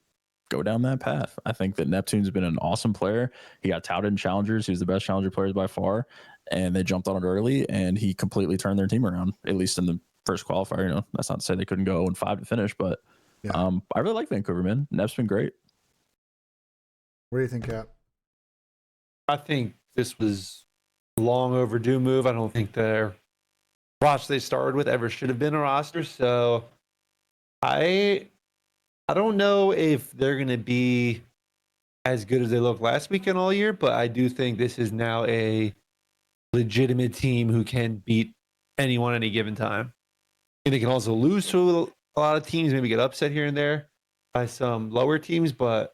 S4: go down that path. I think that Neptune's been an awesome player. He got touted in challengers. He was the best challenger players by far, and they jumped on it early, and he completely turned their team around, at least in the first qualifier. You know, that's not to say they couldn't go 0-5 to finish, but I really like Vancouver, man. Nep's been great.
S1: What do you think, Cap?
S2: I think this was a long overdue move. I don't think their roster they started with ever should have been a roster. So I don't know if they're going to be as good as they looked last weekend all year, but I do think this is now a legitimate team who can beat anyone at any given time. And they can also lose to a lot of teams, maybe get upset here and there by some lower teams, but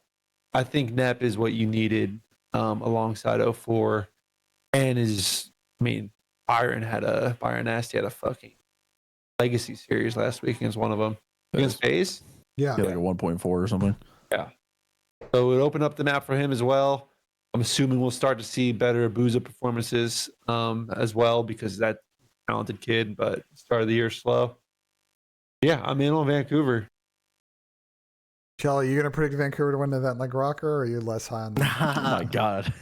S2: I think Nep is what you needed alongside 04. And Byron Nasty had a fucking legacy series last week against one of them. Against FaZe?
S1: Yeah.
S4: Like a 1.4 or something.
S2: Yeah. So it opened up the map for him as well. I'm assuming we'll start to see better Booza performances as well, because that talented kid, but start of the year slow. Yeah, I'm in on Vancouver.
S1: Chelly, you gonna predict Vancouver to win the event like Rocker, or are you less high on them?
S4: Oh my God.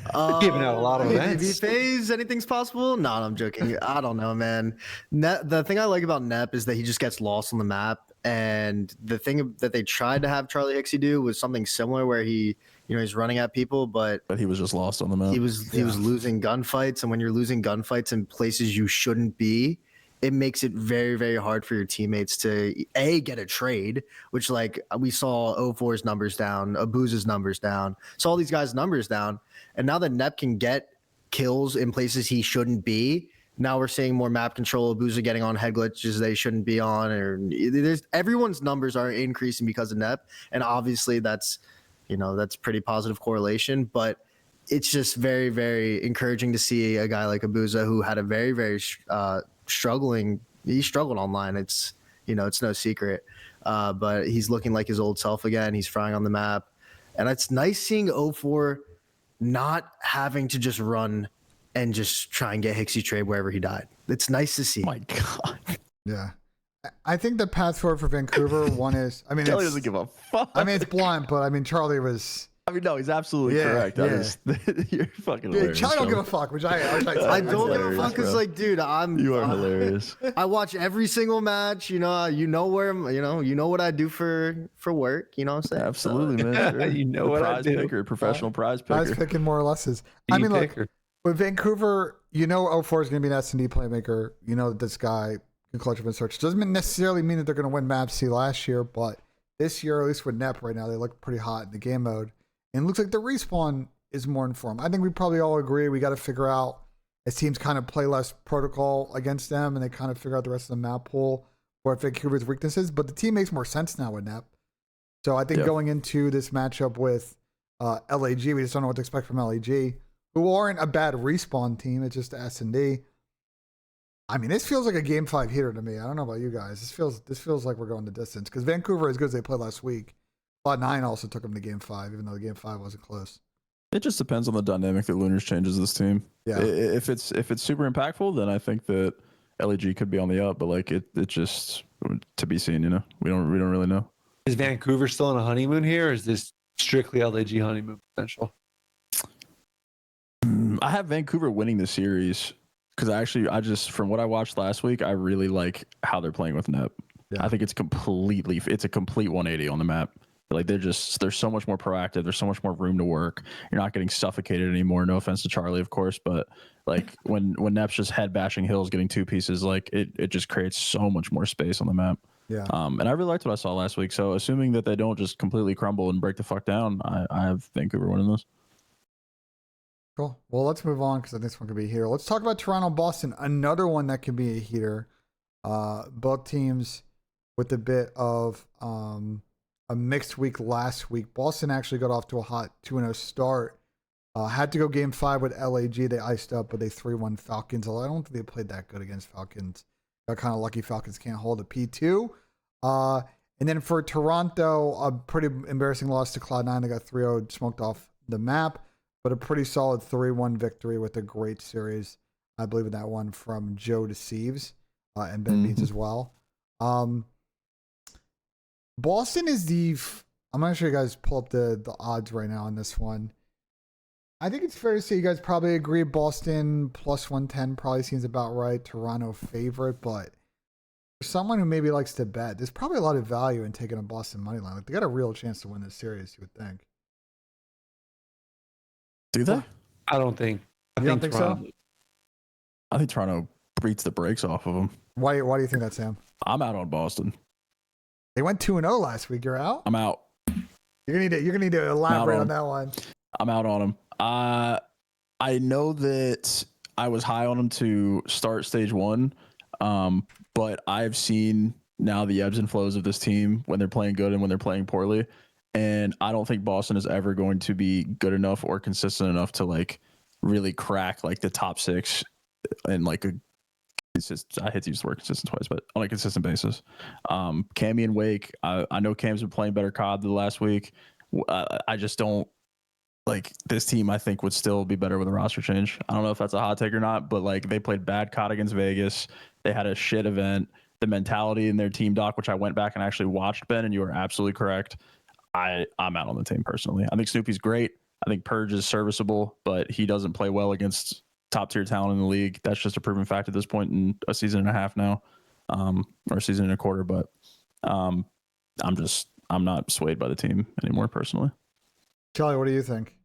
S2: Giving out a lot of
S3: If
S2: events.
S3: he pays, anything's possible. No, I'm joking. I don't know, man. The thing I like about Nep is that he just gets lost on the map. And the thing that they tried to have Charlie Hixie do was something similar, where he's running at people, but
S4: But he was just lost on the map.
S3: he was losing gunfights. And when you're losing gunfights in places you shouldn't be, it makes it very, very hard for your teammates to get a trade, which like we saw O4's numbers down, Abuza's numbers down, saw all these guys' numbers down. And now that Nep can get kills in places he shouldn't be, now we're seeing more map control, Abuza getting on head glitches they shouldn't be on, or everyone's numbers are increasing because of Nep. And obviously that's pretty positive correlation, but it's just very, very encouraging to see a guy like Abuza, who had a very, very he struggled online. It's no secret, but he's looking like his old self again. He's frying on the map, and it's nice seeing O4 not having to just run and just try and get Hixie trade wherever he died. It's nice to see.
S4: Oh my God.
S1: Yeah. I think the path forward for Vancouver, one is, I mean,
S4: Chelly
S1: it's,
S4: doesn't give a fuck.
S1: I mean, it's blunt, but I mean, Charlie was.
S4: I mean, no, he's absolutely
S1: Yeah,
S4: correct. That is, you're fucking hilarious.
S1: Charlie don't give
S4: Chelly.
S1: a fuck, which I
S3: I don't give a
S4: hilarious,
S3: fuck because,
S4: bro.
S3: like, dude,
S4: You are hilarious.
S3: I watch every single match. You know where I'm. You know what I do for work. You know what I'm saying?
S4: Absolutely, man. Sure.
S2: You know
S4: The
S2: what I
S4: prize
S2: do.
S4: picker, professional prize
S1: I was
S4: picker.
S1: picking more or less is. I mean, look,
S2: Picker.
S1: with Vancouver, O4 is going to be an S&D playmaker. You know that this guy can clutch up and search. Doesn't necessarily mean that they're going to win Map C last year, but this year, at least with Nep right now, they look pretty hot in the game mode. And it looks like the respawn is more informed. I think we probably all agree we got to figure out, as teams kind of play less protocol against them and they kind of figure out the rest of the map pool what Vancouver's weaknesses. But the team makes more sense now with Nep. So I think going into this matchup with LAG, we just don't know what to expect from LAG, who aren't a bad respawn team. It's just S&D. I mean, this feels like a Game 5 heater to me. I don't know about you guys. This feels like we're going the distance because Vancouver, as good as they played last week, Cloud9 also took them to Game 5, even though Game 5 wasn't close.
S4: It just depends on the dynamic that Lunars changes this team.
S1: Yeah.
S4: If it's super impactful, then I think that LEG could be on the up. But like it just to be seen. We don't really know.
S2: Is Vancouver still on a honeymoon here, or is this strictly LAG honeymoon potential?
S4: I have Vancouver winning the series because I just from what I watched last week, I really like how they're playing with Nep.
S1: Yeah.
S4: I think it's a complete 180 on the map. Like they're so much more proactive. There's so much more room to work. You're not getting suffocated anymore. No offense to Charlie, of course, but like when Nep's just head bashing hills, getting two pieces, like it just creates so much more space on the map.
S1: Yeah.
S4: And I really liked what I saw last week. So assuming that they don't just completely crumble and break the fuck down, I have Vancouver winning this.
S1: Cool. Well, let's move on because I think this one could be a heater. Let's talk about Toronto-Boston, another one that could be a heater. Both teams with a bit of a mixed week last week. Boston actually got off to a hot 2-0 start. Had to go Game 5 with LAG. They iced up, but they 3-1 Falcons. Although I don't think they played that good against Falcons. Got kind of lucky Falcons can't hold a P2. And then for Toronto, a pretty embarrassing loss to Cloud9. They got 3-0 smoked off the map, but a pretty solid 3-1 victory with a great series. I believe in that one from Joe Deceives and Ben Beans as well. Boston is I'm going to show you guys pull up the odds right now on this one. I think it's fair to say you guys probably agree Boston plus 110 probably seems about right. Toronto favorite, but for someone who maybe likes to bet, there's probably a lot of value in taking a Boston money line. Like they got a real chance to win this series, you would think.
S4: Do they?
S2: I don't think.
S1: You don't think so?
S4: I think Toronto beats the brakes off of them.
S1: Why do you think that, Sam?
S4: I'm out on Boston.
S1: They went 2-0 last week. You're out?
S4: I'm out.
S1: You're gonna need to elaborate on that one.
S4: I'm out on them. I know that I was high on them to start stage one, but I've seen now the ebbs and flows of this team when they're playing good and when they're playing poorly, and I don't think Boston is ever going to be good enough or consistent enough to like really crack like the top six and like a. It's just, I hate to use the word consistent twice, but on a consistent basis. Cammy and Wake, I know Cam's been playing better COD the last week. I just don't like this team. I think would still be better with a roster change. I don't know if that's a hot take or not, but like they played bad COD against Vegas. They had a shit event. The mentality in their team doc, which I went back and actually watched, Ben, and you are absolutely correct. I'm out on the team personally. I think Snoopy's great. I think Purge is serviceable, but he doesn't play well against top tier talent in the league. That's just a proven fact at this point in a season and a half now, or a season and a quarter. But I'm not swayed by the team anymore personally.
S1: Chelly, what do you think?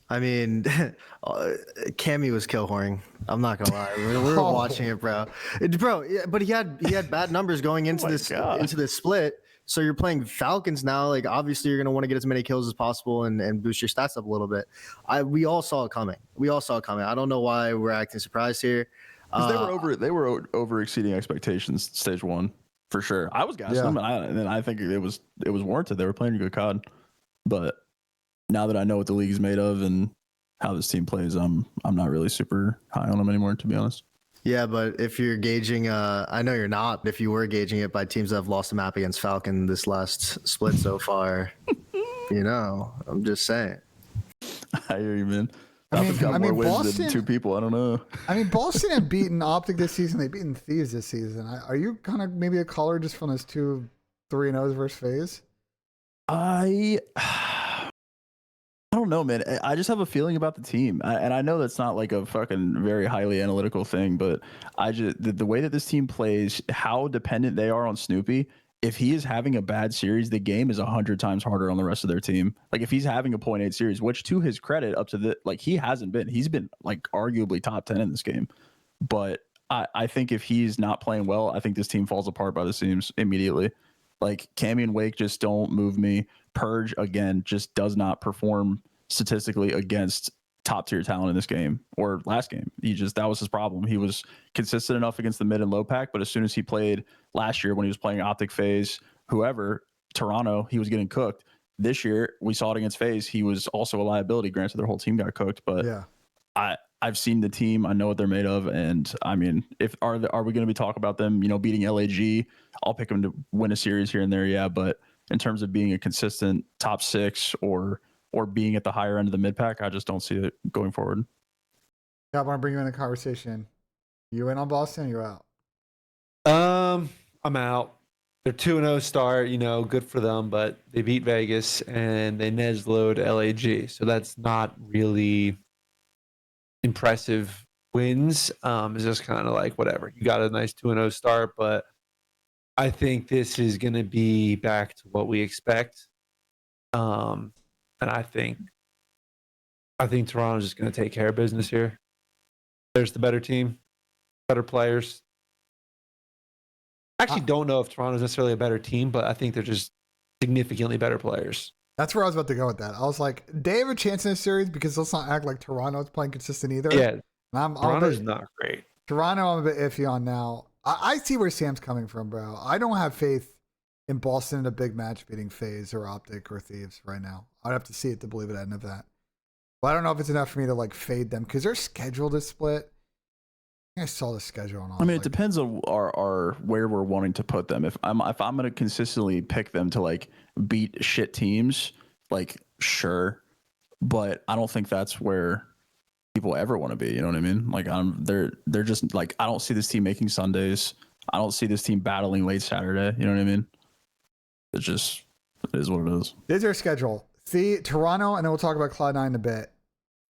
S3: I mean, Cammy was kill whoring. I'm not gonna lie. We were watching it, bro. Yeah, but he had bad numbers going into this split. So you're playing Falcons now. Like obviously you're gonna want to get as many kills as possible and boost your stats up a little bit. We all saw it coming. I don't know why we're acting surprised here.
S4: They were over exceeding expectations stage one for sure. I was gassing them, and I think it was warranted. They were playing a good COD, but now that I know what the league is made of and how this team plays, I'm not really super high on them anymore, to be honest.
S3: Yeah, but if you're gauging, I know you're not, but if you were gauging it by teams that have lost a map against Falcon this last split so far, I'm just saying.
S4: I hear you, man.
S1: I mean,
S4: more wins
S1: Boston,
S4: than 2 people. I don't know.
S1: I mean, Boston have beaten OpTic this season. They've beaten Thieves this season. Are you kind of maybe a caller just from those 2 3-0s versus FaZe?
S4: I don't know, man. I just have a feeling about the team, and I know that's not like a fucking very highly analytical thing, but the way that this team plays, how dependent they are on Snoopy. If he is having a bad series, the game is 100 times harder on the rest of their team. Like if he's having a 0.8 series, which to his credit, up to he hasn't been. He's been like arguably top 10 in this game, but I think if he's not playing well, I think this team falls apart by the seams immediately. Like Cammy and Wake just don't move me. Purge again just does not perform statistically against top tier talent in this game or last game. That was his problem. He was consistent enough against the mid and low pack, but as soon as he played last year when he was playing OpTic, FaZe, whoever, Toronto, he was getting cooked. This year we saw it against FaZe. He was also a liability. Granted, their whole team got cooked, but yeah. I've seen the team. I know what they're made of, and I mean, are we going to be talking about them? Beating LAG, I'll pick them to win a series here and there. Yeah, but in terms of being a consistent top 6 or being at the higher end of the mid pack, I just don't see it going forward.
S1: Yeah, I want to bring you in the conversation. You in on Boston? Or you out?
S2: I'm out. They're 2-0 start. Good for them, but they beat Vegas and they Neslo'd LAG, so that's not really impressive wins. It's just kind of like whatever. You got a nice 2-0 start, but I think this is going to be back to what we expect. And I think Toronto's just going to take care of business here. There's the better team, better players. I actually don't know if Toronto's necessarily a better team, but I think they're just significantly better players.
S1: That's where I was about to go with that. I was like, they have a chance in this series because let's not act like Toronto's playing consistent either.
S2: Yeah, Toronto's not great.
S1: Toronto, I'm a bit iffy on now. I see where Sam's coming from, bro. I don't have faith in Boston in a big match beating FaZe or OpTic or Thieves right now. I'd have to see it to believe it at end of that. But I don't know if it's enough for me to like fade them because they're scheduled to split. I saw the schedule on.
S4: I mean, it depends on our where we're wanting to put them. If I'm going to consistently pick them to like beat shit teams, like sure, but I don't think that's where people ever want to be. You know what I mean? Like they're just like, I don't see this team making Sundays. I don't see this team battling late Saturday. You know what I mean? It is what it is.
S1: This is their schedule. See Toronto, and then we'll talk about Cloud9 in a bit.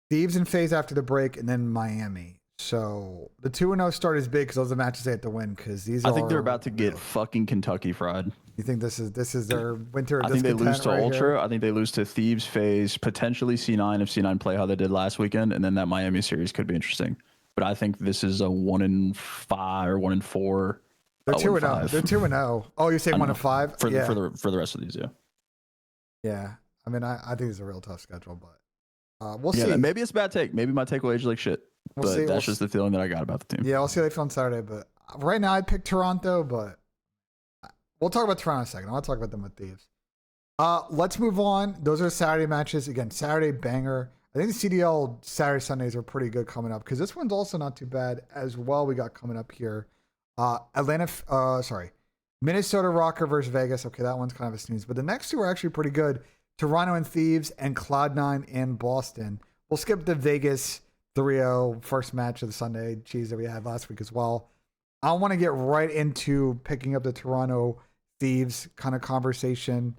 S1: Thieves and FaZe after the break, and then Miami. So the 2-0 start is big because those are the matches they have to win. Because
S4: I think they're about to get fucking Kentucky fried.
S1: You think this is their winter?
S4: I think they lose to Ultra. I think they lose to Thieves, FaZe, potentially C9 if C9 play how they did last weekend, and then that Miami series could be interesting. But I think this is a 1-5 or 1-4.
S1: They're 2-0. They're 2-0. Oh, you're saying 1-5
S4: for the rest of these, yeah.
S1: Yeah, I mean, I think it's a real tough schedule, but we'll see.
S4: Maybe it's a bad take. Maybe my take will age like shit. We'll see. That's just the feeling that I got about the team.
S1: Yeah, we'll see how they feel on Saturday. But right now, I'd pick Toronto, but we'll talk about Toronto in a second. I'll talk about them with Thieves. Let's move on. Those are Saturday matches. Again, Saturday banger. I think the CDL Saturday, Sundays are pretty good coming up because this one's also not too bad as well. We got coming up here. Minnesota Rocker versus Vegas. Okay, that one's kind of a snooze. But the next two are actually pretty good. Toronto and Thieves and Cloud9 and Boston. We'll skip the Vegas 3-0 first match of the Sunday cheese that we had last week as well. I want to get right into picking up the Toronto Thieves kind of conversation.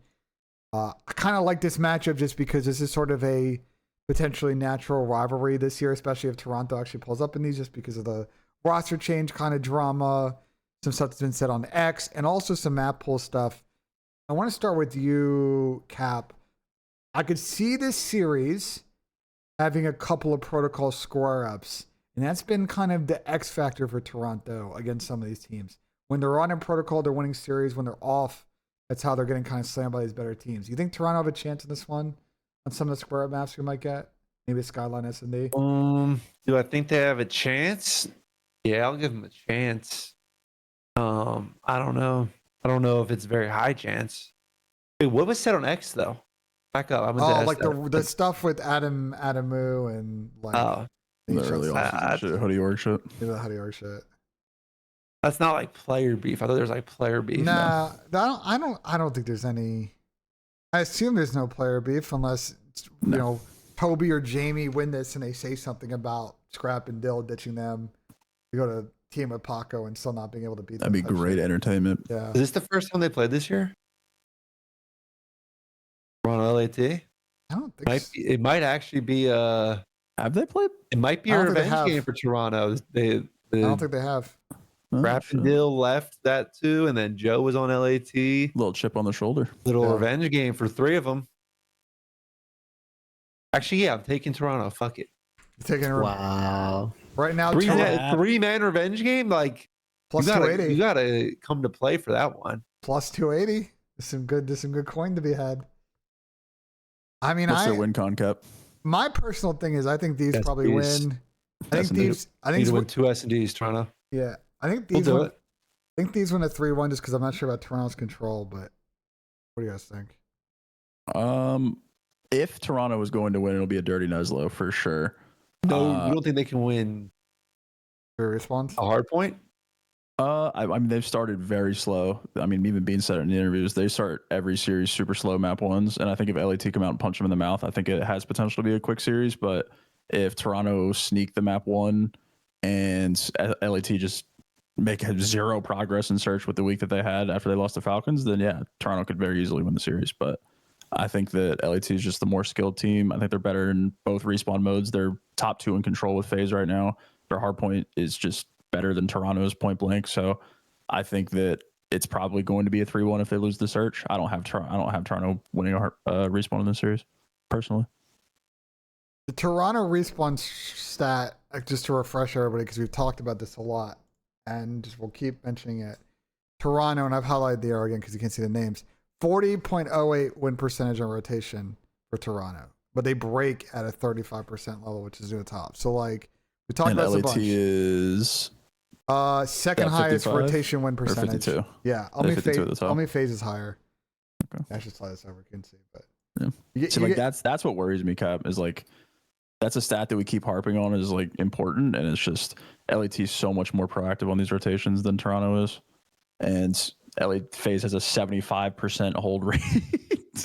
S1: I kind of like this matchup just because this is sort of a potentially natural rivalry this year, especially if Toronto actually pulls up in these, just because of the roster change kind of drama, some stuff that's been said on X, and also some map pool stuff. I want to start with you, Cap. I could see this series having a couple of protocol square ups, and that's been kind of the X factor for Toronto against some of these teams. When they're on in protocol, they're winning series. When they're off, that's how they're getting kind of slammed by these better teams. You think Toronto have a chance in this one on some of the square up maps we might get? Maybe Skyline S&D?
S2: Do I think they have a chance? Yeah, I'll give them a chance. I don't know. I don't know if it's a very high chance. Wait, what was said on X though? Back up.
S1: Like the stuff with Adamu and like
S4: the early offseason shit, hoodie org shit.
S1: The hoodie org shit.
S2: That's not like player beef. I thought there was like player beef.
S1: Nah, I don't think there's any. I assume there's no player beef unless you know Toby or Jamie win this and they say something about Scrap and Dill ditching them. You go to team with Paco and still not being able to beat them.
S4: That'd be great entertainment.
S1: Yeah.
S2: Is this the first time they played this year? We're on LAT?
S1: I don't think so.
S2: It might actually be
S4: Have they played?
S2: It might be a revenge game for Toronto.
S1: I don't think they have.
S2: Scrap and Dill left that too, and then Joe was on LAT.
S4: Little chip on the shoulder.
S2: Little revenge game for three of them. Actually, yeah, I'm taking Toronto. Fuck it.
S1: You're taking
S3: Wow.
S1: Right now,
S2: three-man revenge game. Like
S1: plus
S2: you
S1: 280.
S2: You gotta come to play for that one.
S1: Plus 280. There's some good coin to be had. I mean,
S4: What's their win con cap?
S1: My personal thing is I think these probably win. I think these
S2: win two S&Ds, Toronto.
S1: Yeah, I think these win. I think these win a 3-1 just because I'm not sure about Toronto's control. But what do you guys think?
S4: If Toronto was going to win, it'll be a dirty Nuzlo for sure.
S2: No, you don't think they can win?
S1: Your response?
S2: A hard point?
S4: I mean, they've started very slow. I mean, even Bean said it in the interviews, they start every series super slow map ones. And I think if LAT come out and punch them in the mouth, I think it has potential to be a quick series. But if Toronto sneak the map one and LAT just make zero progress in search with the week that they had after they lost the Falcons, then yeah, Toronto could very easily win the series. But I think that LAT is just the more skilled team. I think they're better in both respawn modes. They're top 2 in control with FaZe right now. Their hard point is just better than Toronto's point blank. So I think that it's probably going to be a 3-1 if they lose the search. I don't have Toronto winning a respawn in this series personally.
S1: The Toronto respawn stat, just to refresh everybody, because we've talked about this a lot, and just we'll keep mentioning it. Toronto, and I've highlighted the arrow again because you can't see the names. 40.08 win percentage on rotation for Toronto, but they break at a 35% level, which is near the top. So like we talked about this a bunch.
S4: is
S1: second highest rotation win percentage.
S4: 52.
S1: Yeah, only FaZe is higher. Okay. I should slide this over. You can see, but
S4: that's what worries me, Cap, is like that's a stat that we keep harping on is like important, and it's just LAT is so much more proactive on these rotations than Toronto is, and FaZe has a 75% hold rate.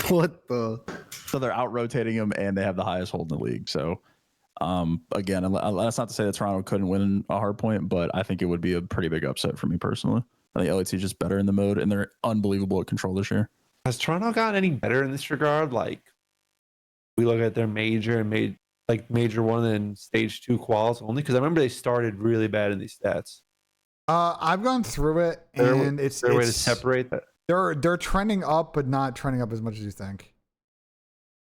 S3: What the?
S4: So they're out rotating them, and they have the highest hold in the league. So, again, that's not to say that Toronto couldn't win a hard point, but I think it would be a pretty big upset for me personally. I think LAT is just better in the mode, and they're unbelievable at control this year.
S2: Has Toronto gotten any better in this regard? Like, we look at their major one and stage 2 quals only, because I remember they started really bad in these stats.
S1: I've gone through it, and it's
S2: a way to separate that.
S1: They're trending up, but not trending up as much as you think.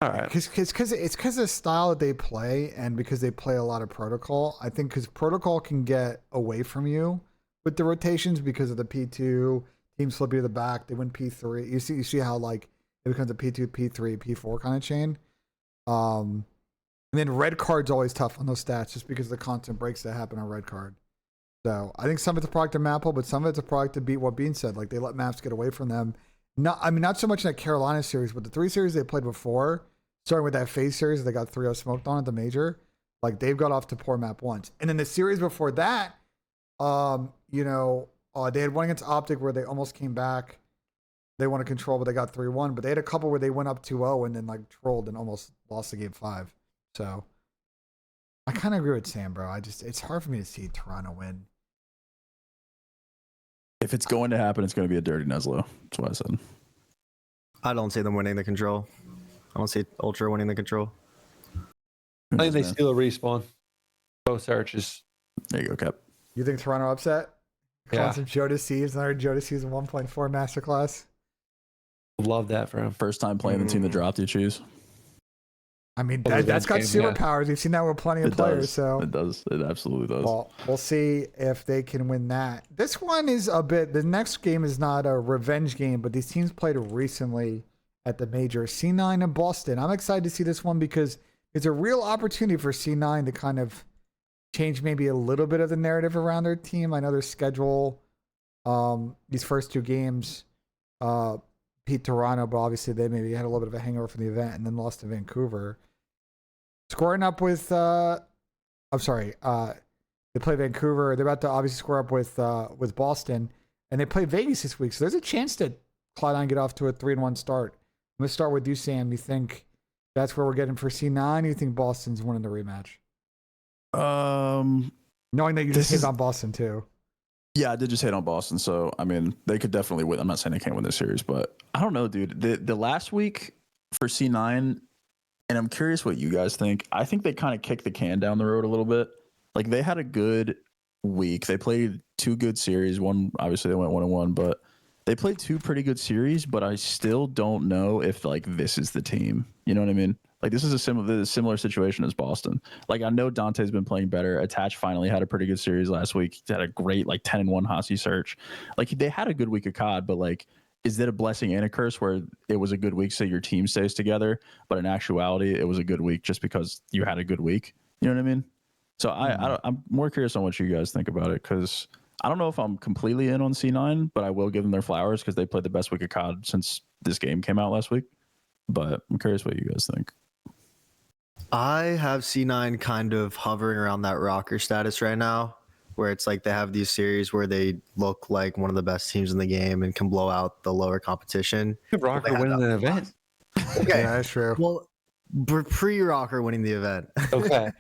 S2: All right,
S1: because of the style that they play, and because they play a lot of protocol. I think because protocol can get away from you with the rotations because of the P2 teams flip you to the back. They win P3. You see how like it becomes a P2, P3, P4 kind of chain. And then red card's always tough on those stats just because of the constant breaks that happen on red card. So I think some of it's a product of Mapple, but some of it's a product to beat what Bean said. Like they let maps get away from them. Not so much in that Carolina series, but the 3 series they played before, starting with that FaZe series they got 3-0 smoked on at the major. Like they've got off to poor map once. And then the series before that, they had one against OpTic where they almost came back. They won a control, but they got 3-1. But they had a couple where they went up 2-0 and then like trolled and almost lost the game 5. So I kind of agree with Sam, bro. It's hard for me to see Toronto win.
S4: If it's going to happen, it's going to be a dirty Nuzlo. That's what I said.
S3: I don't see them winning the control. I don't see Ultra winning the control.
S2: I think they steal a respawn. Both searches.
S4: There you go, Cap.
S1: You think Toronto upset?
S2: Yeah.
S1: Some Joe Deceives, another Joe Deceives 1.4 masterclass.
S2: Love that for him.
S4: First time playing the team that dropped you choose.
S1: I mean,
S2: Well,
S1: that's got
S2: game, yeah.
S1: superpowers. We've seen that with plenty of players. So
S4: It does. It absolutely does.
S1: well, we'll see if they can win that. This one is a bit. The next game is not a revenge game, but these teams played recently at the major. C9 and Boston. I'm excited to see this one because it's a real opportunity for C9 to kind of change maybe a little bit of the narrative around their team. I know their schedule, these first two games, beat Toronto, but obviously they maybe had a little bit of a hangover from the event and then lost to Vancouver. Scoring up with, they play Vancouver. They're about to obviously score up with Boston, and they play Vegas this week. So there's a chance that Cloud9 get off to a 3-1 start. I'm gonna start with you, Sam. You think that's where we're getting for C9? Or you think Boston's winning the rematch? Knowing that you just hit on Boston too.
S4: Yeah, I did just hit on Boston. So, I mean, they could definitely win. I'm not saying they can't win this series, but I don't know, dude. The last week for C9, and I'm curious what you guys think. I think they kind of kicked the can down the road a little bit. Like, they had a good week. They played two good series. One, obviously, they went 1-1, but they played two pretty good series, but I still don't know if, like, this is the team. You know what I mean? Like, this is a similar situation as Boston. Like, I know Dante's been playing better. Attach finally had a pretty good series last week. He had a great, like, 10-1 Hossie search. Like, they had a good week of COD, but, like, is that a blessing and a curse where it was a good week so your team stays together, but in actuality, it was a good week just because you had a good week? You know what I mean? So I'm more curious on what you guys think about it, because I don't know if I'm completely in on C9, but I will give them their flowers because they played the best week of COD since this game came out last week. But I'm curious what you guys think.
S3: I have C9 kind of hovering around that rocker status right now, where it's like they have these series where they look like one of the best teams in the game and can blow out the lower competition.
S2: Rocker winning the event.
S3: Okay.
S1: Yeah, that's true.
S3: Well, pre-rocker winning the event.
S2: Okay.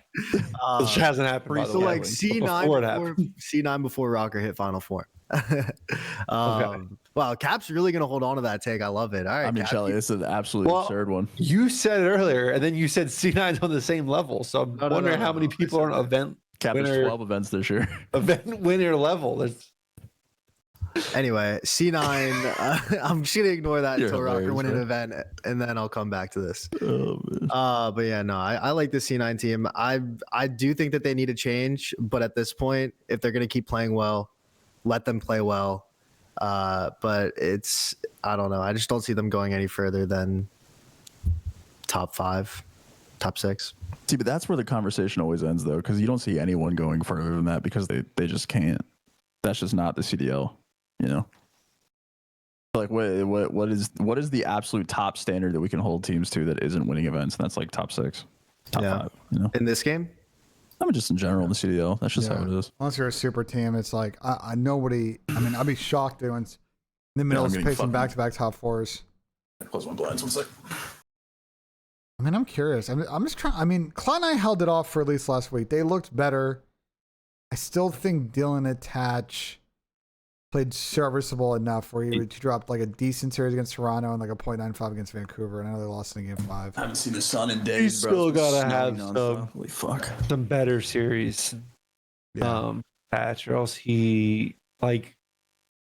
S2: Which hasn't happened. By the
S3: So
S2: way.
S3: like
S2: Before it happened.
S3: C9 before rocker hit final form. Wow, Cap's really gonna hold on to that take. I love it. All right,
S4: I mean,
S3: Cap,
S4: Chelly, this is an absolutely absurd one.
S2: You said it earlier, and then you said C9's on the same level. So I'm wondering how many people are on event
S4: Cap is 12 events this year.
S2: event winner level. That's
S3: Anyway, C9. I'm just gonna ignore that
S4: You're
S3: until rocker
S4: hilarious,
S3: win an
S4: man.
S3: event, and then I'll come back to this.
S4: Oh, man.
S3: But yeah, no, I like the C9 team. I do think that they need a change, but at this point, if they're gonna keep playing well, let them play well. But I don't know. I just don't see them going any further than top 5, top 6.
S4: See, but that's where the conversation always ends, though, because you don't see anyone going further than that because they just can't. That's just not the CDL, you know. Like, what is the absolute top standard that we can hold teams to that isn't winning events? And that's like top 6, top 5. You know,
S3: In this game,
S4: I mean, just in general in the CDL. That's just how it is.
S1: Unless you're a super team, it's like nobody. I mean, I'd be shocked if anyone's in the middle
S4: I'm
S1: of
S4: getting
S1: facing
S4: fucking-
S1: back-to-back top 4s.
S4: Close my blinds 1 sec.
S1: I mean, I'm curious. I'm just trying. I mean, Cloud9 held it off for at least last week. They looked better. I still think Dylan Attach played serviceable enough where he dropped like a decent series against Toronto and like a .95 against Vancouver. And I know they lost in game 5.
S4: I haven't seen the sun in days.
S2: You still gotta have
S4: Holy fuck.
S2: some better series. Patch, or else he this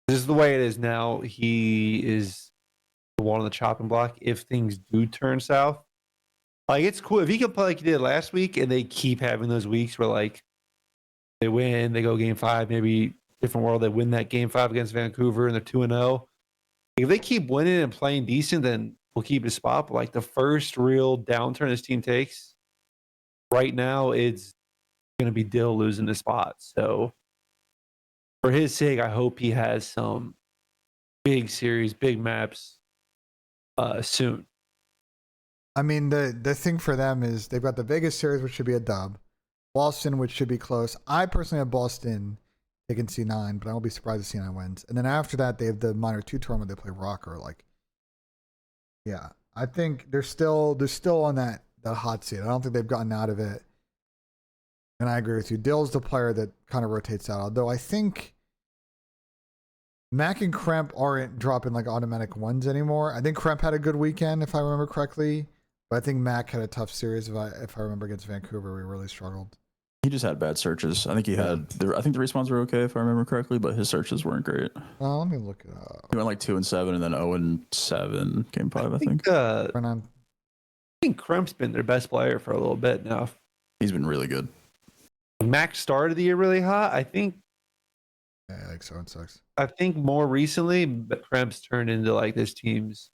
S2: is the way it is now. He is the one on the chopping block if things do turn south. Like, it's cool if he can play like he did last week, and they keep having those weeks where like they win, they go game 5, maybe different world. They win that game 5 against Vancouver, and they're 2-0. If they keep winning and playing decent, then we'll keep his spot. But like the first real downturn this team takes right now, it's going to be Dill losing the spot. So for his sake, I hope he has some big series, big maps soon.
S1: I mean, the thing for them is they've got the Vegas series, which should be a dub. Boston, which should be close. I personally have Boston taking C9, but I won't be surprised if C9 wins. And then after that, they have the minor 2 tournament. They play Rocker. Like, yeah, I think they're still on that hot seat. I don't think they've gotten out of it. And I agree with you. Dill's the player that kind of rotates out. Although I think Mac and Kremp aren't dropping like automatic ones anymore. I think Kremp had a good weekend, if I remember correctly. But I think Mac had a tough series. If I remember against Vancouver, we really struggled.
S4: He just had bad searches. I think he had. I think the respawns were okay if I remember correctly, but his searches weren't great.
S1: Let me look it up.
S4: He went like 2-7 and then 0-7 game 5. I think.
S2: I think Kremp's been their best player for a little bit now.
S4: He's been really good.
S2: Max started the year really hot. I think
S1: so. It sucks.
S2: I think more recently, but Kremp's turned into like this team's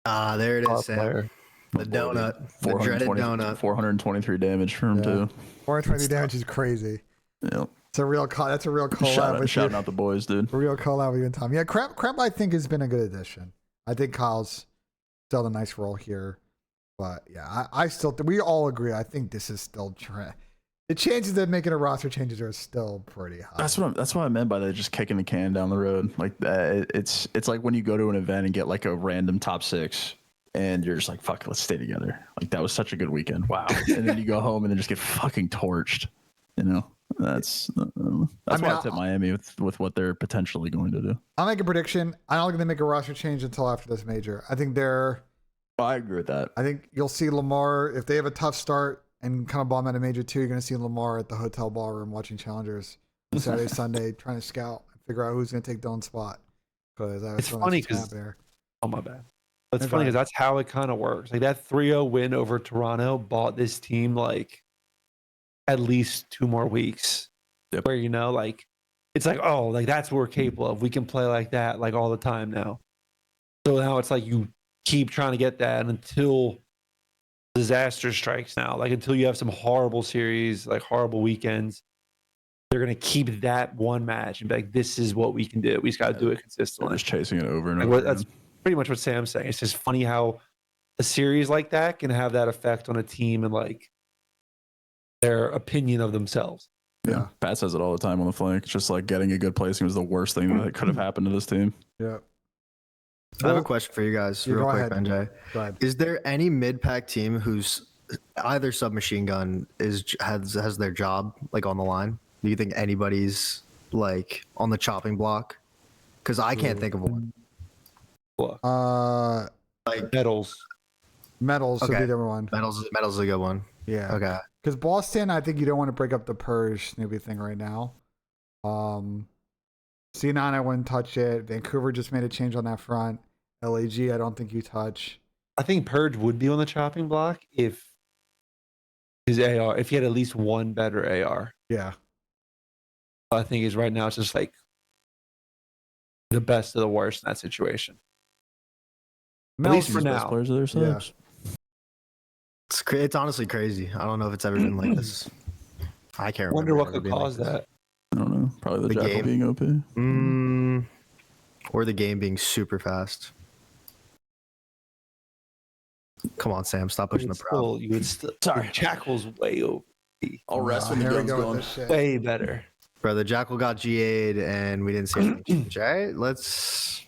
S3: there it is, Sam.
S2: player.
S3: The donut. The dreaded donut.
S4: 423 damage for him too.
S1: 420 damage is crazy.
S4: Yeah.
S1: It's a real call. That's a real call out.
S4: Shouting out the boys, dude.
S1: A real call out with you and Tom. Yeah, Kremp I think has been a good addition. I think Kyle's still a nice role here. But yeah, I still we all agree. I think this is still the chances of making a roster changes are still pretty high.
S4: That's what I meant by that. Just kicking the can down the road. Like it's like when you go to an event and get like a random top 6, and you're just like, fuck, let's stay together. Like that was such a good weekend. Wow. And then you go home and then just get fucking torched. You know, that's why I tip Miami with what they're potentially going to do.
S1: I'll make a prediction. I don't think they make a roster change until after this major. I think
S4: I agree with that.
S1: I think you'll see Lamar, if they have a tough start and kind of bomb out a major 2, you're going to see Lamar at the hotel ballroom watching challengers on Saturday, Sunday, trying to scout and figure out who's going to take Dylan's spot. Because
S2: it's funny because, oh my bad. It's funny because that's how it kind of works. Like that 3-0 win over Toronto bought this team like at least 2 more weeks.
S4: Yep.
S2: Where, you know, like it's like, oh, like that's what we're capable of. We can play like that like all the time now. So now it's like you keep trying to get that until disaster strikes now. Like until you have some horrible series, like horrible weekends, they're going to keep that one match and be like, this is what we can do. We just got to do it consistently.
S4: They're just chasing it over and
S2: like,
S4: over.
S2: That's pretty much what Sam's saying. It's just funny how a series like that can have that effect on a team and like their opinion of themselves.
S4: Yeah. Pat says it all the time on the flank. It's just like getting a good placing was the worst thing that could have happened to this team.
S1: Yeah.
S3: I have a question for you guys, real quick, Benjay.
S1: Go ahead.
S3: Is there any mid-pack team whose either submachine gun has their job like on the line? Do you think anybody's like on the chopping block? Because I can't think of one.
S1: Like
S2: Metals
S1: would be the other one.
S3: Metals is a good one.
S1: Yeah.
S3: Okay.
S1: Because Boston, I think you don't want to break up the Purge Snoopy thing right now. C9, I wouldn't touch it. Vancouver just made a change on that front. LAG, I don't think you touch.
S2: I think Purge would be on the chopping block if his AR, if he had at least one better AR.
S1: Yeah.
S2: I think is right now it's just like the best of the worst in that situation. At least for now.
S4: Players of their subs.
S1: Yeah.
S3: It's honestly crazy. I don't know if it's ever been like this. I can't remember.
S2: Wonder what could cause that.
S4: I don't know. Probably the Jackal being OP.
S3: Or the game being super fast. Come on, Sam. Stop pushing the pro.
S2: You would still. Sorry, Jackal's way OP.
S4: I'll rest when the gun's going.
S2: Way better.
S3: Bro, the Jackal got GA'd and we didn't see anything change. All right, let's.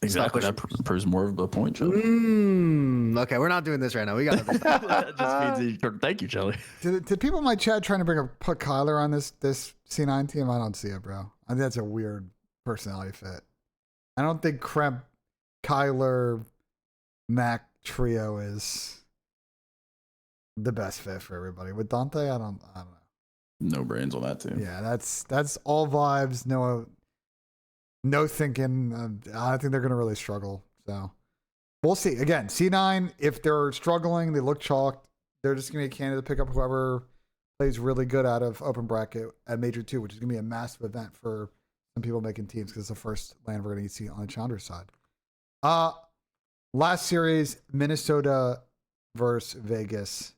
S4: Exactly. That proves more of a point, Chelly.
S3: Okay, we're not doing this right now. We got
S4: to. Thank you, Chelly.
S1: Did people in my chat trying to put Kyler on this C9 team? I don't see it, bro. I think that's a weird personality fit. I don't think Kremp, Kyler, Mac trio is the best fit for everybody. With Dante, I don't know.
S4: No brains on that team.
S1: Yeah, that's all vibes. No thinking. I think they're going to really struggle. So we'll see. Again, C9, if they're struggling, they look chalked, they're just going to be a candidate to pick up whoever plays really good out of open bracket at Major 2, which is going to be a massive event for some people making teams because it's the first land we're going to see on the Challenger side. Last series, Minnesota versus Vegas.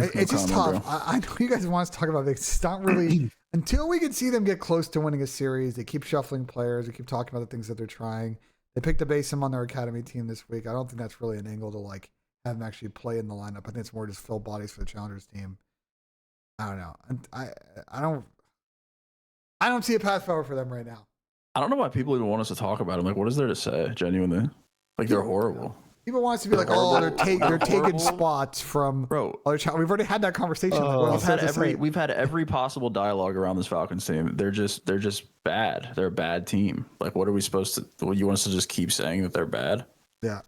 S1: It's just tough. I know you guys want us to talk about Vegas. It's not really until we can see them get close to winning a series. They keep shuffling players. They keep talking about the things that they're trying. They picked a Basim on their academy team this week. I don't think that's really an angle to like have them actually play in the lineup. I think it's more just fill bodies for the Challengers team. I don't know. I don't see a path forward for them right now.
S4: I don't know why people even want us to talk about them. Like, what is there to say? Genuinely, like they're horrible.
S1: People want us to be like, oh, they're taking
S4: horrible.
S1: spots from
S4: Bro,
S1: other channels. We've already had that conversation. Like, what else has to say?
S4: we've had every possible dialogue around this Falcons team. They're just bad. They're a bad team. Like, what are we supposed to? You want us to just keep saying that they're bad?
S1: Yeah.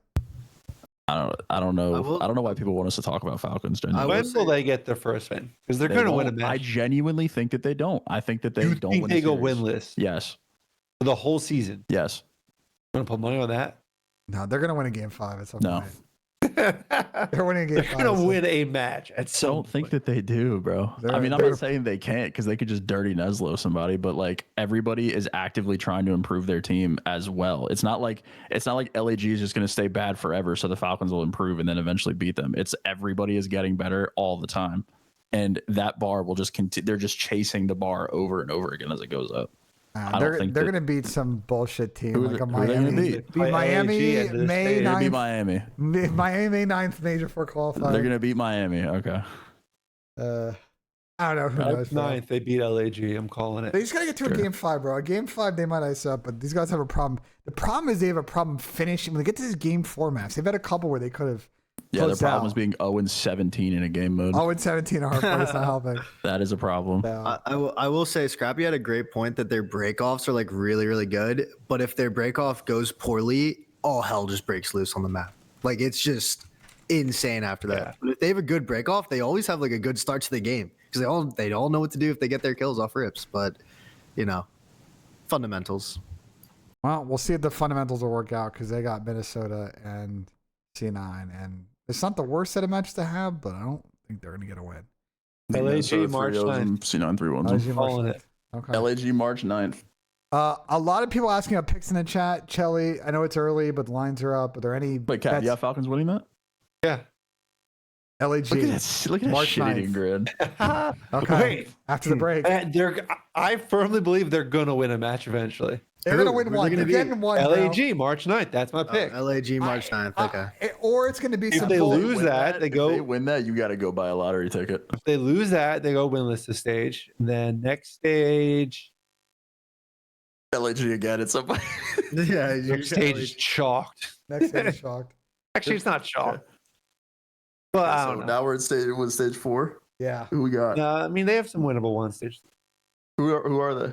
S4: I don't know. I don't know why people want us to talk about Falcons.
S2: When will they get their first win? Because they're going to win a match.
S4: I genuinely think that they don't. I think that they
S2: You
S4: don't
S2: think
S4: win.
S2: they go
S4: series.
S2: winless
S4: Yes.
S2: for the whole season?
S4: Yes.
S2: You want to put money on that?
S1: No, they're gonna win a game 5 at some
S4: No.
S1: point. They're winning a game 5.
S2: They're going to win a match at some
S4: Don't think that they do, bro. I mean, I'm not saying they can't because they could just dirty Neslo somebody, but like everybody is actively trying to improve their team as well. It's not like LAG is just going to stay bad forever, so the Falcons will improve and then eventually beat them. It's everybody is getting better all the time, and that bar will just continue. They're just chasing the bar over and over again as it goes up.
S1: They're gonna beat some bullshit team like a
S4: who are they gonna
S1: Miami.
S4: beat?
S1: Beat Miami
S2: LAG
S1: May
S2: They're
S4: They're gonna beat
S1: 9th.
S4: Miami.
S1: Miami 9th major for qualifier.
S4: They're gonna beat Miami. Okay.
S1: I don't know who knows. bro.
S2: 9th, they beat LAG. I'm calling it.
S1: They just gotta get to a game 5, bro. A game 5 they might ice up, but these guys have a problem. The problem is they have a problem finishing when they get to this game 4 match. They've had a couple where they could have.
S4: Yeah, their problem is being 0-17 in a game mode.
S1: 0-17 are not helping.
S4: That is a problem.
S1: Yeah.
S3: I will say Scrappy had a great point that their breakoffs are like really, really good. But if their breakoff goes poorly, all hell just breaks loose on the map. Like it's just insane after that.
S2: Yeah.
S3: But if they have a good breakoff, they always have like a good start to the game because they all know what to do if they get their kills off rips. But fundamentals.
S1: Well, we'll see if the fundamentals will work out because they got Minnesota and C9, and it's not the worst set of matches to have, but I don't think they're gonna get a win.
S2: LAG March 9th.
S4: C9 3-1.
S1: LAG March
S2: calling
S1: 9th.
S2: it.
S1: Okay.
S4: LAG March 9th.
S1: A lot of people asking about picks in the chat. Chelly, I know it's early, but the lines are up. Are there any
S4: Wait, Cap,
S1: bets?
S4: yeah, Falcons winning that?
S2: Yeah.
S1: LAG.
S4: Look at that
S1: March
S4: shit
S1: 9th.
S4: eating grid.
S1: Okay.
S2: Wait.
S1: After the break.
S2: I firmly believe they're going to win a match eventually.
S1: They're going to win
S3: Who's
S1: one.
S3: they
S1: They're
S3: gonna
S1: getting one. bro.
S2: LAG March 9th. That's my pick.
S3: LAG March 9th. Okay.
S1: Or it's going to be
S2: If
S1: some
S2: they
S1: bull-
S2: lose that, they
S4: If they
S2: go.
S4: win that, you got to go buy a lottery ticket.
S2: If they lose that, they go winless this stage. And then next stage,
S4: LAG again. It's somebody.
S3: Yeah.
S2: next stage is chalked.
S1: Next stage is shocked.
S2: Actually, it's not chalked. But I
S4: So
S2: don't know.
S4: now we're at stage 4.
S1: Yeah.
S4: Who we got?
S2: No, I mean, they have some winnable ones. Stage
S4: Who are they?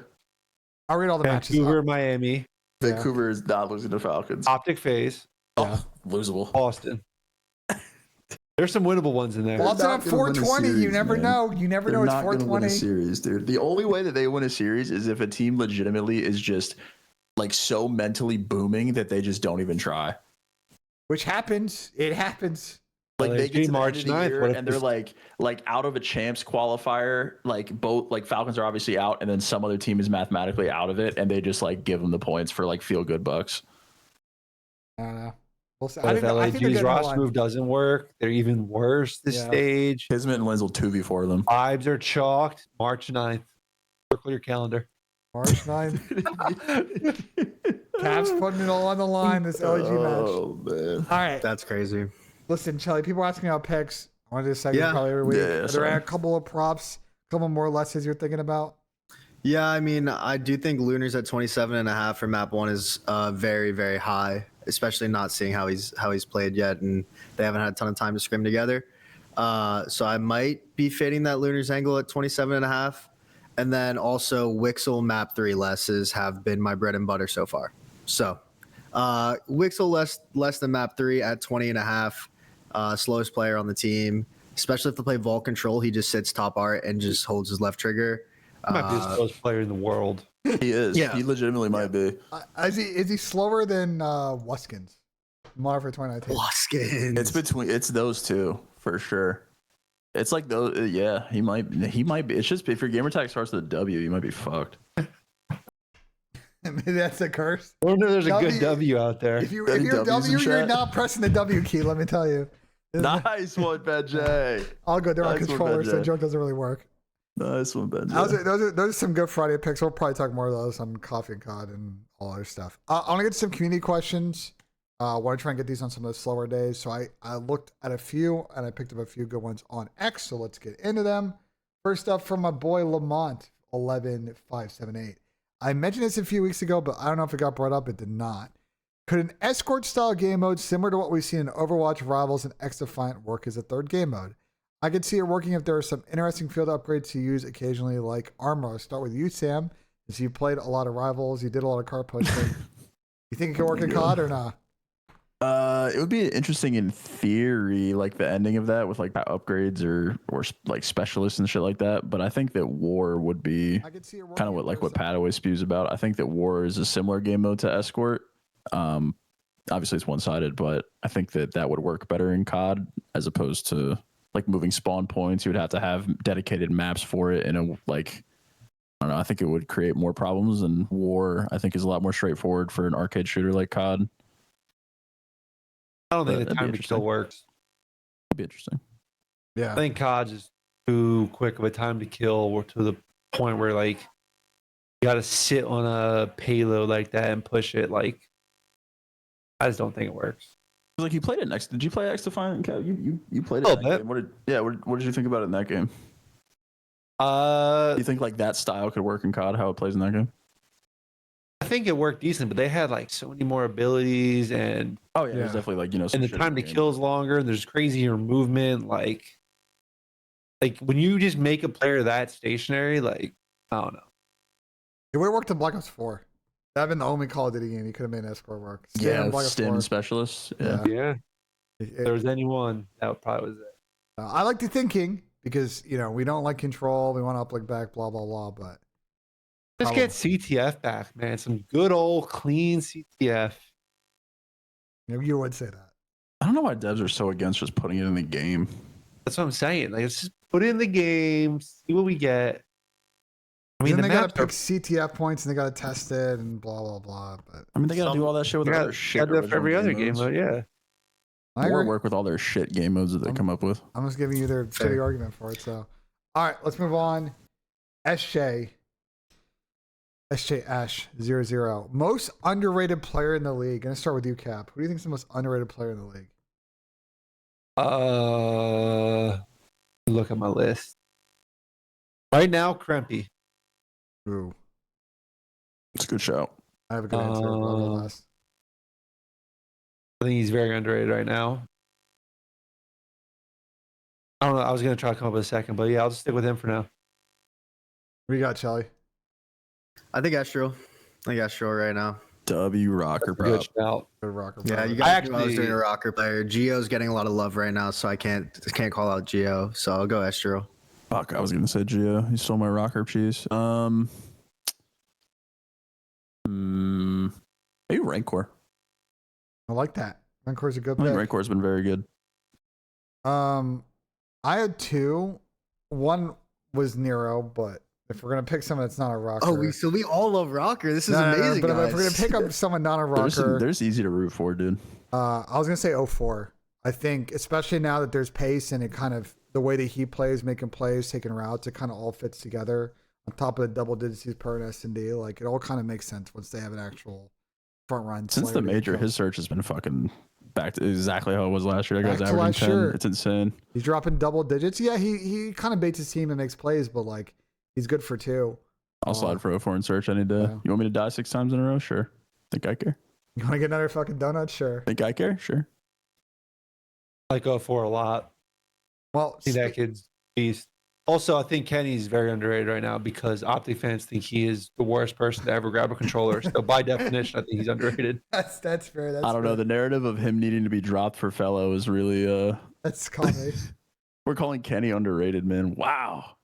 S1: I'll read all the matches.
S2: Vancouver, Miami,
S1: Yeah.
S4: Vancouver is not losing to Falcons.
S2: Optic Phase,
S1: Yeah.
S4: Losable.
S2: Austin. There's some winnable ones in there.
S1: Well, it's
S4: They're
S1: on
S4: not gonna win a
S1: 420. You
S4: series,
S1: never
S4: man.
S1: know. You never
S4: They're
S1: know. It's
S4: not going to win
S1: 420.
S4: a series, dude. The only way that they win a series is if a team legitimately is just like so mentally booming that they just don't even try.
S1: Which happens. It happens.
S4: Like they get to
S2: March
S4: the end of the
S2: 9th,
S4: year
S2: what if
S4: and they're
S2: this-
S4: like out of a champs qualifier, like both like Falcons are obviously out, and then some other team is mathematically out of it, and they just like give them the points for like feel good bucks.
S1: I don't know. We'll see.
S2: But if
S1: think they're
S2: LAG's
S1: getting
S2: roster
S1: one.
S2: move doesn't work, they're even worse this
S1: Yeah.
S2: stage.
S4: Kismet and Lens will 2v4 them.
S2: Vibes are chalked. March 9th. Circle your calendar.
S1: March 9th. Cap's putting it all on the line. This LAG match.
S4: Oh man.
S1: All right.
S3: That's crazy.
S1: Listen, Chelly, people are asking about picks. I want to do a segment
S3: Yeah.
S1: probably every week.
S4: Yeah,
S1: Are there
S4: sorry.
S1: a couple of props, a couple more lesses you're thinking about?
S3: Yeah, I mean, I do think Lunar's at 27.5 for map 1 is very, very high, especially not seeing how he's played yet, and they haven't had a ton of time to scrim together. So I might be fading that Lunar's angle at 27.5. And then also Wixel map 3 lesses have been my bread and butter so far. So Wixel less than map 3 at 20.5. Slowest player on the team, especially if they play Vault Control. He just sits top art and just holds his left trigger.
S2: He might be the slowest player in the world.
S4: He is.
S3: Yeah.
S4: He legitimately might be.
S1: Is he slower than Wuskins? Modern for 2019.
S3: Waskins.
S4: It's those two for sure. It's like those. Yeah, he might be. It's just if your gamer tag starts with a W, you might be fucked.
S1: Maybe that's a curse.
S2: I wonder if there's a
S1: W-
S2: good W out there.
S1: If you're
S4: Any W's in
S1: W, you're
S4: chat?
S1: not pressing the W key. Let me tell you.
S4: Nice one, Ben J.
S1: I'll go. They're on
S4: Nice one,
S1: controller, so the
S4: Ben J.
S1: joke doesn't really work.
S4: Nice one, Ben J.
S1: Those are some good Friday picks. We'll probably talk more of those on Coffee and Cod and all other stuff. I want to get to some community questions. I want to try and get these on some of the slower days. So I looked at a few and I picked up a few good ones on X. So let's get into them. First up from my boy Lamont 11578. I mentioned this a few weeks ago, but I don't know if it got brought up. It did not. Could an escort-style game mode similar to what we've seen in Overwatch, Rivals, and X-Defiant work as a third game mode? I could see it working if there are some interesting field upgrades to use occasionally, like armor. I'll start with you, Sam, as you played a lot of Rivals, you did a lot of card pushing. You think it could work in COD or not?
S4: It would be interesting in theory, like the ending of that with like upgrades or like specialists and shit like that. But I think that War would be
S1: I could see it
S4: kind of what Pat always spews about. I think that War is a similar game mode to Escort. Obviously it's one-sided, but I think that would work better in COD as opposed to like moving spawn points. You would have to have dedicated maps for it, and I don't know. I think it would create more problems. And War, I think, is a lot more straightforward for an arcade shooter like COD.
S2: I don't think the time to kill works.
S4: It'd be interesting.
S1: Yeah.
S2: I think COD is too quick of a time to kill, or to the point where like you got to sit on a payload like that and push it. Like, I just don't think it works.
S4: Like you played it next. Did you play X-Defiant? You played it.
S2: A little bit.
S4: What did you think about it in that game?
S2: Do
S4: you think like that style could work in COD? How it plays in that game?
S2: I think it worked decent, but they had like so many more abilities, and
S4: there's definitely like
S2: and the time to kill is longer. And there's crazier movement. Like when you just make a player that stationary, like I don't know.
S1: It would have worked in Black Ops 4. That'd been the only Call of Duty game you could have made Escort work.
S4: Stim specialists.
S2: Yeah. If there was anyone, that probably was it.
S1: I like the thinking because we don't like control. We want to uplink back, blah blah blah. But
S2: just get CTF back, man. Some good old clean CTF.
S1: You would say that.
S4: I don't know why devs are so against just putting it in the game.
S2: That's what I'm saying. Like, let's just put it in the game, see what we get. I mean,
S1: then they got to pick CTF points and they got to test it and blah blah blah. But
S4: I mean, they got to do all that shit with other shit.
S2: Do it for every other game mode, yeah.
S4: Or work with all their shit game modes that they come up with.
S1: I'm just giving you their shitty argument for it. So, all right, let's move on. SJ Ash 00. Most underrated player in the league. Gonna start with you, Cap. Who do you think is the most underrated player in the league?
S2: Look at my list. Right now, Krempy.
S1: Ooh.
S4: It's a good shout.
S1: I have a good answer. I'll go last.
S2: I think he's very underrated right now. I don't know. I was going to try to come up with a second, but yeah, I'll just stick with him for now.
S1: What do you got, Chelly?
S3: I think Astro. Right now.
S4: W rocker, bro.
S2: Good shout.
S1: Good rocker.
S3: Yeah, you guys knew I was doing a rocker player. Gio's getting a lot of love right now, so I can't call out Gio. So I'll go Astro.
S4: Fuck, I was gonna say Gio. He stole my rocker cheese. Maybe Rancor.
S1: I like that. Rancor's a good
S4: I
S1: pick.
S4: think Rancor's been very good.
S1: I had two. One was Nero, but if we're gonna pick someone that's not a rocker,
S3: we all love rocker. This is amazing.
S1: But
S3: guys.
S1: if we're gonna pick up someone not a rocker,
S4: there's easy to root for, dude.
S1: I was gonna say 04. I think, especially now that there's pace and it kind of the way that he plays, making plays, taking routes, it kind of all fits together. On top of the double digits he's per in S&D, like it all kind of makes sense once they have an actual front run.
S4: Since the major, his search has been fucking back to exactly how it was last year. That guy's averaging 10. It's insane.
S1: He's dropping double digits. Yeah, he kind of baits his team and makes plays, but like he's good for 2.
S4: I'll slide for 04 and search any day. Yeah. You want me to die 6 times in a row? Sure. Think I care.
S1: You want to get another fucking donut? Sure.
S4: Think I care? Sure.
S2: I like 04 a lot.
S1: Well,
S2: see that kid's beast. Also, I think Kenny's very underrated right now because OpTic fans think he is the worst person to ever grab a controller. So by definition, I think he's underrated.
S1: That's fair.
S4: I don't know. The narrative of him needing to be dropped for fellow is really
S1: that's comedy.
S4: We're calling Kenny underrated, man. Wow.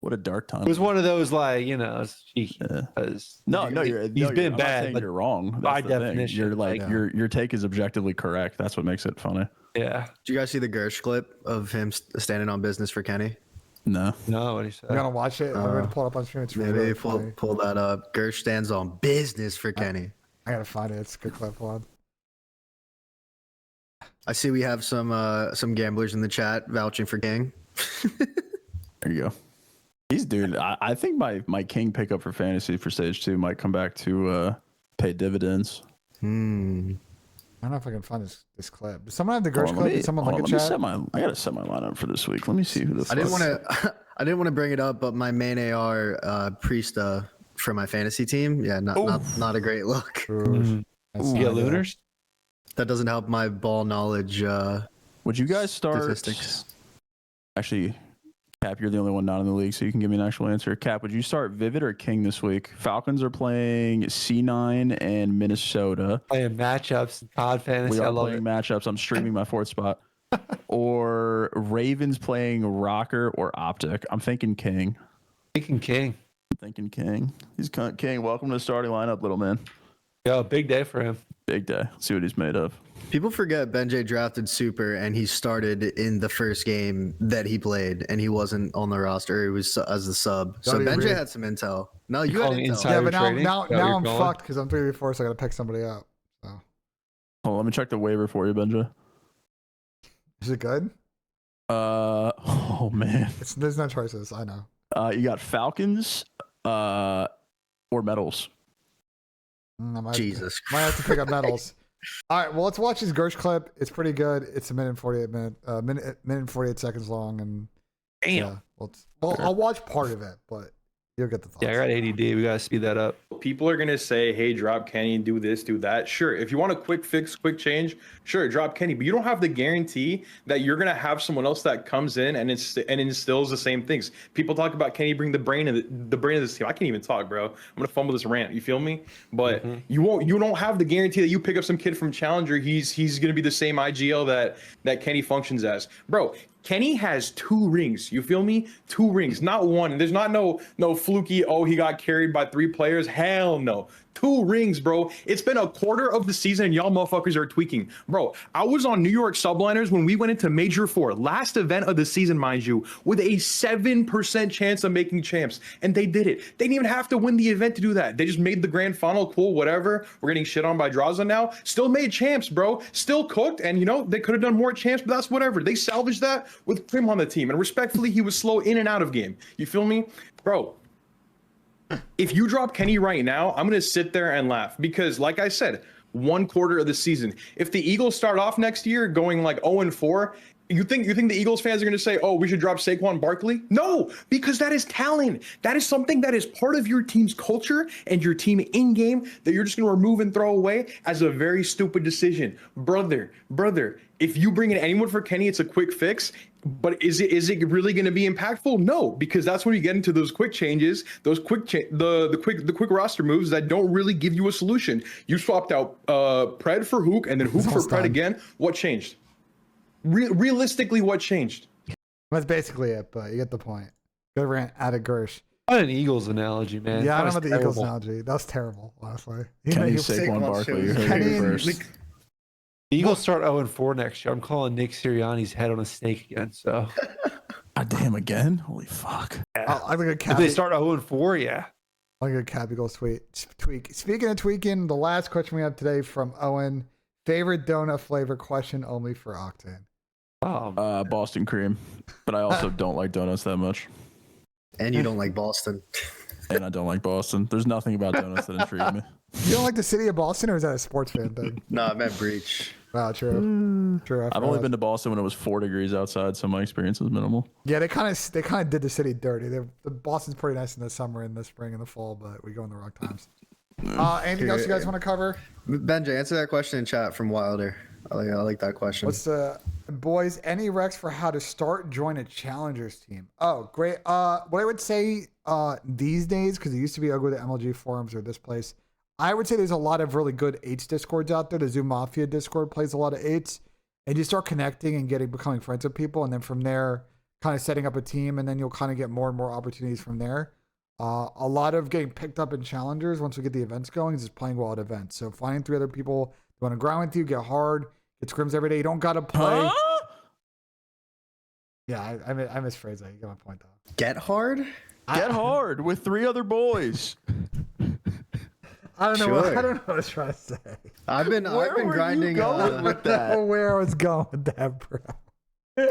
S4: What a dark time.
S2: It was one of those like, cheeky. He's been bad, but
S4: you're wrong. That's
S2: by definition,
S4: you're like your take is objectively correct. That's what makes it funny.
S2: Yeah.
S3: Did you guys see the Gersh clip of him standing on business for Kenny?
S4: No.
S2: What he said.
S1: You gotta watch it. I'm gonna pull it up on stream. It's
S3: maybe pull that up. Gersh stands on business for Kenny.
S1: I gotta find it. It's a good clip one.
S3: I see we have some gamblers in the chat vouching for King.
S4: There you go. Dude, I think my King pickup for fantasy for stage 2 might come back to pay dividends.
S1: I don't know if I can find this clip. Does someone have the Gersh clip? Did someone look at chat?
S4: I gotta set my lineup for this week. Let me see who this.
S3: I didn't want to bring it up, but my main AR Priesta for my fantasy team. Yeah, not a great look.
S1: That's
S2: You
S1: not
S2: get
S1: ideal.
S2: Lunars?
S3: That doesn't help my ball knowledge.
S4: Would you guys start?
S3: Statistics.
S4: Actually, Cap, you're the only one not in the league, so you can give me an actual answer. Cap, would you start Vivid or King this week? Falcons are playing C9 and Minnesota.
S2: Playing matchups, COD fantasy.
S4: We
S2: I
S4: are
S2: love
S4: playing
S2: it.
S4: matchups. I'm streaming my fourth spot. Or Ravens playing Rocker or Optic. I'm thinking King.
S2: Thinking King.
S4: He's King. Welcome to the starting lineup, little man.
S2: Yo, big day for him.
S4: Big day. See what he's made of.
S3: People forget Benjay drafted Super and he started in the first game that he played and he wasn't on the roster. He was as the sub. So
S1: Don't you
S3: Benjay
S1: really?
S3: had some intel. No, you had
S2: calling
S3: intel.
S2: inside-
S1: Yeah,
S2: Insider
S1: but now
S2: trading?
S1: now
S2: Is that what
S1: now
S2: you're
S1: I'm
S2: calling?
S1: fucked because I'm 3v4, so I gotta pick somebody up. So
S4: Hold on, let me check the waiver for you, Benja.
S1: is it good?
S4: Oh man.
S1: There's no choices. I know.
S4: You got Falcons, or Metals.
S1: I might,
S3: Jesus.
S1: might have to pick up medals. All right, well, let's watch this Gersh clip. It's pretty good. It's a minute and 48 seconds long, and
S2: Damn.
S1: yeah, well, I'll watch part of it, but you'll get the thoughts.
S2: Yeah, I got ADD. We gotta speed that up.
S5: People are going to say, hey, drop Kenny, do this, do that. Sure. If you want a quick fix, quick change, sure, drop Kenny. But you don't have the guarantee that you're going to have someone else that comes in and instills the same things. People talk about Kenny bring the brain of this team. I can't even talk, bro. I'm going to fumble this rant. You feel me? But you don't have the guarantee that you pick up some kid from Challenger. He's going to be the same IGL that Kenny functions as. Bro, Kenny has 2 rings. You feel me? 2 rings, not one. There's not no fluky, oh, he got carried by 3 players. Hell no. 2 rings, bro. It's been a quarter of the season and y'all motherfuckers are tweaking. Bro, I was on New York Subliners when we went into Major 4, last event of the season, mind you, with a 7% chance of making champs. And they did it. They didn't even have to win the event to do that. They just made the grand final. Cool, whatever. We're getting shit on by Draza now. Still made champs, bro. Still cooked. And, they could have done more champs, but that's whatever. They salvaged that with Prim on the team. And respectfully, he was slow in and out of game. You feel me? Bro, if you drop Kenny right now, I'm going to sit there and laugh because, like I said, 1 quarter of the season. If the Eagles start off next year going like 0-4, you think the Eagles fans are going to say, oh, we should drop Saquon Barkley? No, because that is talent. That is something that is part of your team's culture and your team in game that you're just going to remove and throw away as a very stupid decision. Brother, if you bring in anyone for Kenny, it's a quick fix. But is it really going to be impactful? No, because that's when you get into those quick changes, those the quick roster moves that don't really give you a solution. You swapped out Pred for Hook and then Hook for Pred again. What changed? Realistically, what changed?
S1: That's basically it, but you get the point. Good rant out of Gersh.
S2: What an Eagles analogy, man.
S1: Yeah, I
S2: That
S1: don't
S2: was
S1: know the Eagles
S2: terrible.
S1: analogy. That was terrible, honestly.
S4: Kenny
S1: You-
S4: Saquon Barkley. You heard
S1: Kenny
S4: it
S1: and-
S4: first.
S2: The Eagles start 0-4 next year. I'm calling Nick Sirianni's head on a snake again. So
S4: God damn again. Holy fuck.
S1: I think a
S2: if
S1: cap.
S2: they start 0-4, yeah.
S1: I think a cap goes tweak. Speaking of tweaking, the last question we have today from Owen: favorite donut flavor? Question only for Octane.
S4: Boston cream. But I also don't like donuts that much.
S3: And you don't like Boston.
S4: And I don't like Boston. There's nothing about donuts that intrigue me.
S1: You don't like the city of Boston, or is that a sports fan thing?
S3: No, I meant Breach.
S1: Wow, true. True.
S4: I've only been to Boston when it was 4 degrees outside, so my experience is minimal.
S1: Yeah, they kind of did the city dirty. The Boston's pretty nice in the summer and the spring and the fall, but we go in the wrong times. Anything else you guys want to cover?
S3: Benja, answer that question in chat from Wilder. I like that question.
S1: What's the boys? Any recs for how to start join a challengers team? Oh, great. What I would say these days, because it used to be I'll go to MLG forums or this place. I would say there's a lot of really good 8s discords out there. The Zoom Mafia Discord plays a lot of 8s, and you start connecting and becoming friends with people, and then from there, kind of setting up a team, and then you'll kind of get more and more opportunities from there. A lot of getting picked up in challengers once we get the events going is just playing well at events. So finding 3 other people who want to grind with you, get hard, get scrims every day. You don't gotta play.
S4: Huh?
S1: Yeah, I misphrased that. You get my point though.
S3: Get hard?
S4: Get hard with 3 other boys.
S1: I don't know.
S3: Sure.
S1: I don't know what I was trying to say.
S3: I've been grinding
S4: with
S1: I don't know where I was going with that, bro.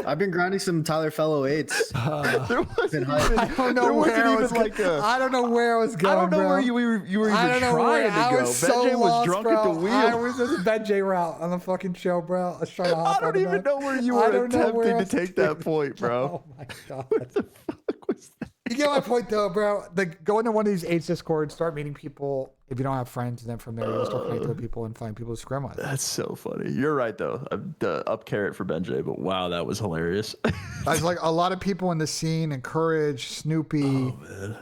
S3: I've been grinding some Tyler Fellow 8s.
S4: There wasn't
S3: hype.
S4: even,
S1: I don't know
S4: there
S1: where
S4: wasn't
S1: I
S4: even
S1: was
S4: like
S1: going.
S4: a.
S1: I don't know where I was going.
S4: I don't know
S1: bro.
S4: where you were even
S1: I don't know
S4: trying
S1: where
S4: to
S1: I
S4: go.
S1: was so
S4: Benjay was
S1: lost,
S4: drunk
S1: bro.
S4: at the wheel.
S1: I was just Benjay route on the fucking show, bro. I was trying to hop
S4: I don't
S1: on
S4: even
S1: that.
S4: know where you
S1: I
S4: were
S1: don't know where I
S4: attempting to
S1: was
S4: take that point, bro.
S1: Oh my god.
S4: What the fuck was that?
S1: You get my point though, bro. Like go into one of these 8 discords, start meeting people. if you don't have friends, and then from there you'll start connecting with people and find people to scrim with.
S4: That's so funny. You're right though. The up carrot for Benjay, but wow, that was hilarious.
S1: There's like a lot of people in the scene, Encourage, Snoopy,
S4: man.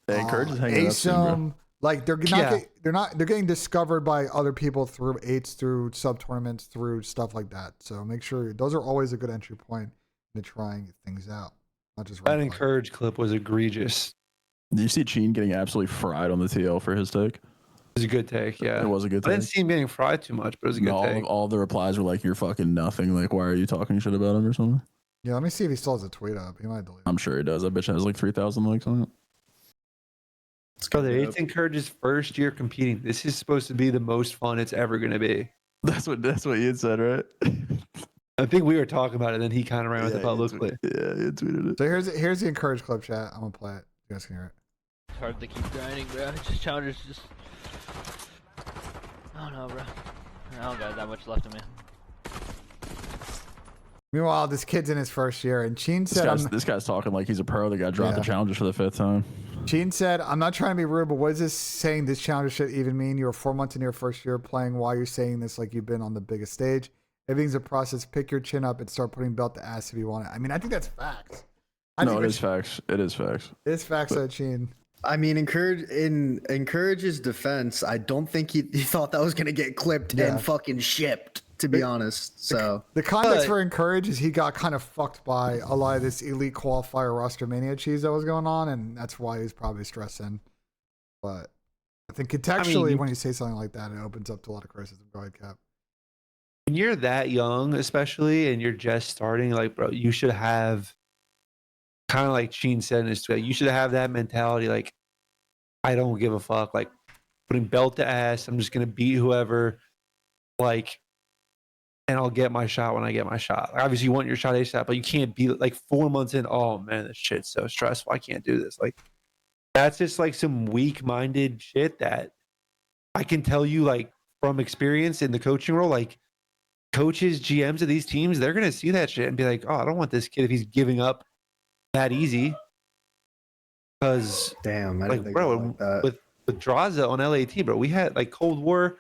S4: Hey, Encourage is hanging up soon, bro.
S1: Asum. Like they're getting discovered by other people through eights, through sub tournaments, through stuff like that. So make sure those are always a good entry point into trying things out. Not just
S2: that Encourage clip was egregious.
S4: Did you see Sheen getting absolutely fried on the TL for his take?
S2: It was a good take, yeah.
S4: It was a good
S2: I
S4: take.
S2: didn't see him getting fried too much, but it was a good take.
S4: All the replies were like, "You're fucking nothing. Like, why are you talking shit about him or something?"
S1: Yeah, let me see if he still has a tweet up. He might delete it.
S4: I'm sure he does. That bitch has like 3,000 likes on it.
S2: Brother, it's Encourage's first year competing. This is supposed to be the most fun it's ever going to be.
S4: That's what you had said, right?
S2: I think we were talking about it, and then he kind of ran with it publicly.
S4: Yeah, he tweeted it.
S1: So here's the Encourage clip, chat. I'm gonna play it. You guys can hear it.
S6: It's hard to keep grinding, bro. Just challengers, just. I don't know, bro. I don't got that much left in me.
S1: Meanwhile, this kid's in his first year, and Sheen said,
S4: This guy's talking like he's a pro that got dropped the Challengers for the 5th time.
S1: Sheen said, I'm not trying to be rude, but what is this saying this Challenger shit even mean? You were 4 months into your first year playing. Why you're saying this like you've been on the biggest stage? Everything's a process. Pick your chin up and start putting belt to ass if you want it. I mean, I think that's facts.
S4: It is facts. It is facts.
S1: It's facts, Sheen.
S3: I mean, Encourage's defense, I don't think he thought that was going to get clipped and fucking shipped, to be honest. So
S1: the context for Encourage is he got kind of fucked by a lot of this elite qualifier roster mania cheese that was going on, and that's why he's probably stressing. But I think contextually, when you say something like that, it opens up to a lot of criticism. Go ahead, Cap.
S2: When you're that young, especially, and you're just starting, like, bro, you should have kind of like Sheen said in his tweet, you should have that mentality, like, I don't give a fuck, like, putting belt to ass, I'm just gonna beat whoever, like, and I'll get my shot when I get my shot. Like, obviously, you want your shot ASAP, but you can't be like 4 months in. Oh man, this shit's so stressful. I can't do this. Like, that's just like some weak-minded shit that I can tell you, like, from experience in the coaching role, like, coaches, GMs of these teams, they're gonna see that shit and be like, oh, I don't want this kid if he's giving up that easy. Because
S3: damn, I
S2: like,
S3: didn't think
S2: bro,
S3: like that.
S2: with Draza on LAT, bro, we had like Cold War.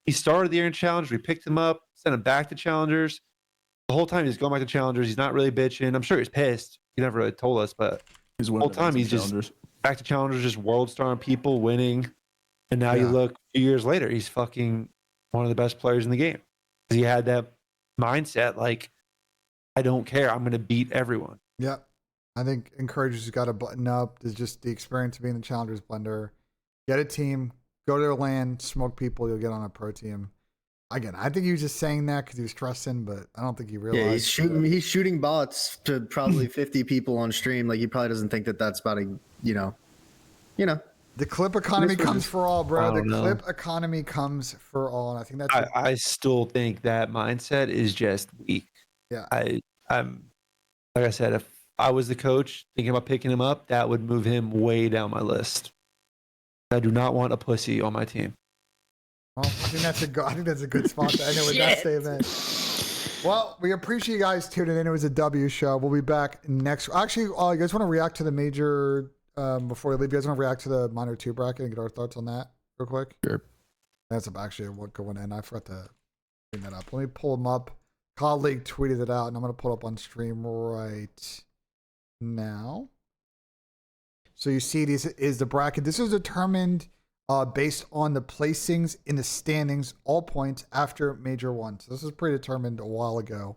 S2: He started the year in Challenge. We picked him up, sent him back to Challengers. The whole time he's going back to Challengers. He's not really bitching. I'm sure he's pissed. He never really told us, but the whole time he's just back to Challengers, just world starring people, winning. And now you look a few years later, he's fucking one of the best players in the game. He had that mindset, like, I don't care. I'm going to beat everyone.
S1: Yeah. I think Encourage's got to button up. There's just the experience of being the Challengers blender. Get a team, go to their land, smoke people, you'll get on a pro team. Again, I think he was just saying that because he was stressing, but I don't think he realized.
S3: Yeah, he's shooting bots to probably 50 people on stream. Like, he probably doesn't think that that's about a, you know.
S1: The clip economy comes for all, bro. The clip economy comes for all, and I think that's.
S2: I still think that mindset is just weak.
S1: Yeah.
S2: I'm like I said, if I was the coach thinking about picking him up, that would move him way down my list. I do not want a pussy on my team.
S1: Well, I think that's a good spot to end it with that statement. Well, we appreciate you guys tuning in. It was a W show. We'll be back next. Actually, you guys want to react to the major before we leave? You guys want to react to the minor 2 bracket and get our thoughts on that real quick?
S4: Sure.
S1: That's actually what going in. I forgot to bring that up. Let me pull them up. Colleague tweeted it out, and I'm going to pull it up on stream right now. So you see, this is the bracket. This is determined based on the placings in the standings, all points after Major 1. So this was predetermined a while ago.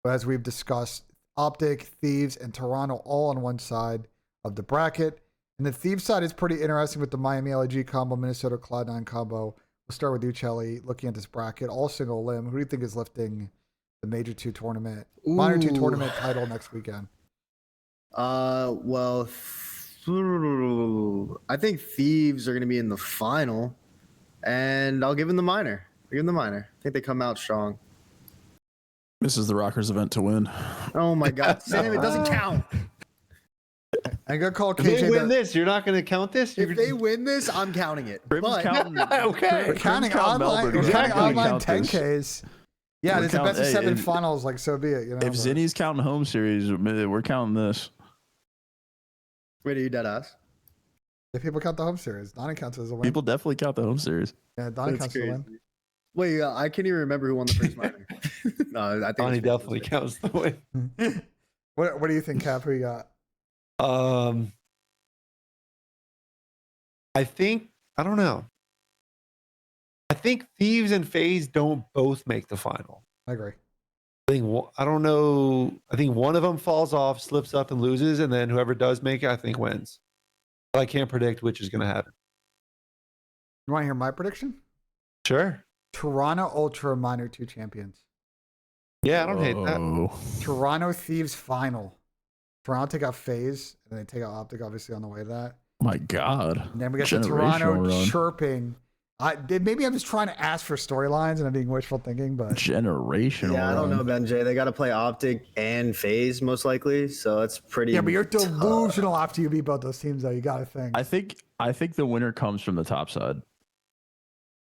S1: But as we've discussed, OpTic, Thieves, and Toronto all on one side of the bracket. And the Thieves side is pretty interesting with the Miami LG combo, Minnesota Cloud9 combo. We'll start with you, Chelly, looking at this bracket, all single limb. Who do you think is lifting the Major 2 tournament, Minor 2 tournament title next weekend?
S3: Well, I think Thieves are going to be in the final, and I'll give them the minor. I think they come out strong.
S4: This is the Rockers event to win.
S3: Oh my God, Sam, it doesn't count.
S1: I'm gonna call KJ.
S2: If they win this, you're not going to count this?
S3: If they win this, I'm counting it.
S4: Brim's
S3: But
S4: counting.
S2: Okay.
S1: We're counting online,
S4: Melbourne.
S1: we're counting online
S4: Count this.
S1: 10Ks. Yeah,
S4: We're
S1: there's a best of
S4: counting-
S1: 7
S4: hey,
S1: finals, like, so be it. You know,
S4: If Zinni's counting home series, we're counting this.
S3: Wait, are you dead ass?
S1: If people count the home series, Donnie counts as a win.
S4: People definitely count the home series.
S1: Yeah, Donnie
S3: That's
S1: counts as a win.
S3: Wait, I can't even remember who won the first minor. No, I think
S2: Donnie
S3: it's
S2: definitely counts the win.
S1: What do you think, Cap? Who you got?
S2: I don't know. I think Thieves and FaZe don't both make the final.
S1: I agree.
S2: I don't know. I think one of them falls off, slips up, and loses, and then whoever does make it, I think wins. But I can't predict which is going to happen.
S1: You want to hear my prediction?
S2: Sure.
S1: Toronto Ultra Minor 2 champions.
S2: Yeah, I don't hate that.
S4: Oh.
S1: Toronto Thieves final. Toronto take out FaZe, and they take out OpTic, obviously, on the way to that.
S4: My God.
S1: And then we got the
S4: Generational
S1: Toronto
S4: run.
S1: chirping. Maybe I'm just trying to ask for storylines and I'm being wishful thinking, but
S4: Generational.
S3: Yeah, I don't
S4: run.
S3: know, Benjay. They got to play OpTic and FaZe most likely, so it's pretty.
S1: yeah, but you're
S3: tough.
S1: delusional after you beat both those teams, though. You got to think.
S4: I think the winner comes from the top side.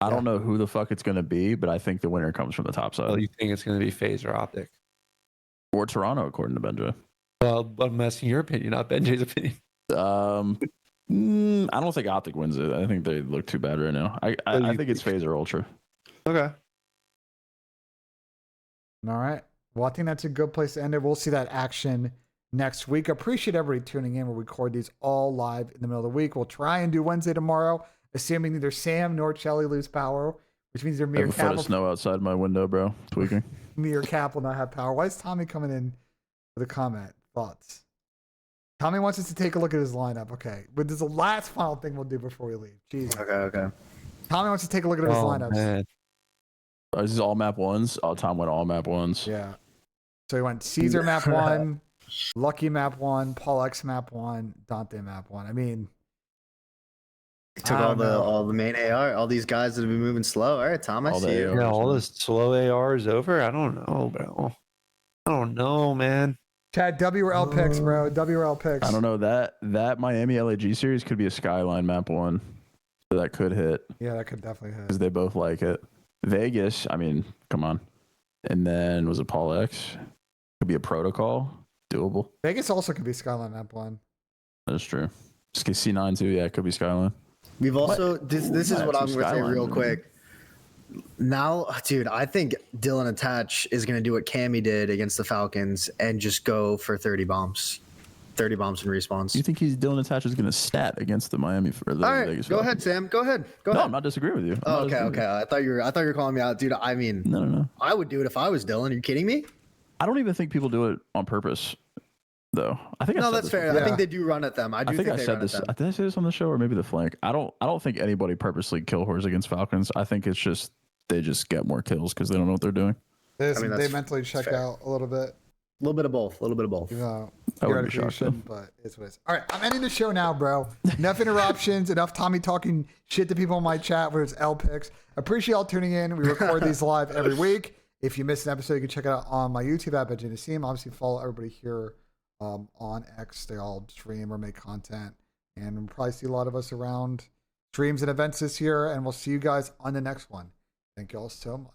S4: I don't know who the fuck it's going to be, but I think the winner comes from the top side.
S2: Well, you think it's going to be FaZe or OpTic?
S4: Or Toronto, according to Benja.
S2: Well, I'm asking your opinion, not Benjay's opinion.
S4: I don't think OpTic wins it. I think they look too bad right now. I think it's FaZe or Ultra.
S2: Okay.
S1: All right. Well, I think that's a good place to end it. We'll see that action next week. Appreciate everybody tuning in. We'll record these all live in the middle of the week. We'll try and do Wednesday tomorrow, assuming neither Sam nor Chelly lose power, which means their
S4: I have a foot
S1: Cap
S4: of snow outside my window, bro. Tweaking.
S1: Cap will not have power. Why is Tommy coming in with a comment? Thoughts? Tommy wants us to take a look at his lineup. Okay. But there's a last final thing we'll do before we leave. Jesus.
S3: Okay.
S1: Tommy wants to take a look at his lineups.
S2: Man.
S4: This is all map ones. Oh, Tom went all map ones.
S1: Yeah. So he went Caesar map 1, Lucky map 1, Paul X map 1, Dante map 1. I mean,
S3: He took
S1: I don't know.
S3: all the main AR, all these guys that have been moving slow. All right, Tom, I
S4: All the
S3: see you.
S4: AR.
S2: Yeah, all this slow AR is over. I don't know, bro. I don't know, man.
S1: Chad, WRL picks, bro. WRL picks.
S4: I don't know. That Miami LAG series could be a Skyline map 1. So that could hit
S1: Yeah, that could definitely hit.
S4: because they both like it. Vegas, I mean, come on. And then was it Paul X? Could be a protocol. Doable.
S1: Vegas also could be Skyline map 1.
S4: That's true. C9 too. Yeah, it could be Skyline.
S3: We've also this is
S4: Yeah,
S3: what I'm
S4: some
S3: going to say
S4: Skyline,
S3: real
S4: man.
S3: quick. Now, dude, I think Dylan Attach is going to do what Cammy did against the Falcons and just go for 30 bombs. 30 bombs and respawns.
S4: Do you think Dylan Attach is going to stat against the Miami for the
S3: All right,
S4: Vegas
S3: go
S4: Falcons?
S3: ahead, Sam. Go ahead. Go
S4: No,
S3: ahead.
S4: I'm not disagreeing with you.
S3: Oh, okay. I thought you were calling me out, dude. I mean,
S4: No.
S3: I would do it if I was Dylan. Are you kidding me?
S4: I don't even think people do it on purpose, though. I think I
S3: No,
S4: said
S3: that's
S4: this
S3: fair.
S4: before.
S3: I think they do run at them. I do
S4: I think I
S3: they
S4: said
S3: run
S4: this.
S3: at them.
S4: Did I say this on the show or maybe the flank? I don't think anybody purposely kill whores against Falcons. I think it's just they just get more kills because they don't know what they're doing.
S1: They
S3: mean,
S1: they
S3: that's
S1: mentally check
S3: fair.
S1: out a little bit.
S3: A little bit of both.
S1: You know,
S4: I
S1: your
S4: wouldn't be shocked,
S1: education, but it's what it is. All right, I'm ending the show now, bro. Enough interruptions, enough Tommy talking shit to people in my chat where it's L picks. Appreciate y'all tuning in. We record these live every week. If you missed an episode, you can check it out on my YouTube app at Nissim. Obviously, follow everybody here on X. They all stream or make content. And we'll probably see a lot of us around streams and events this year. And we'll see you guys on the next one. Thank you all so much.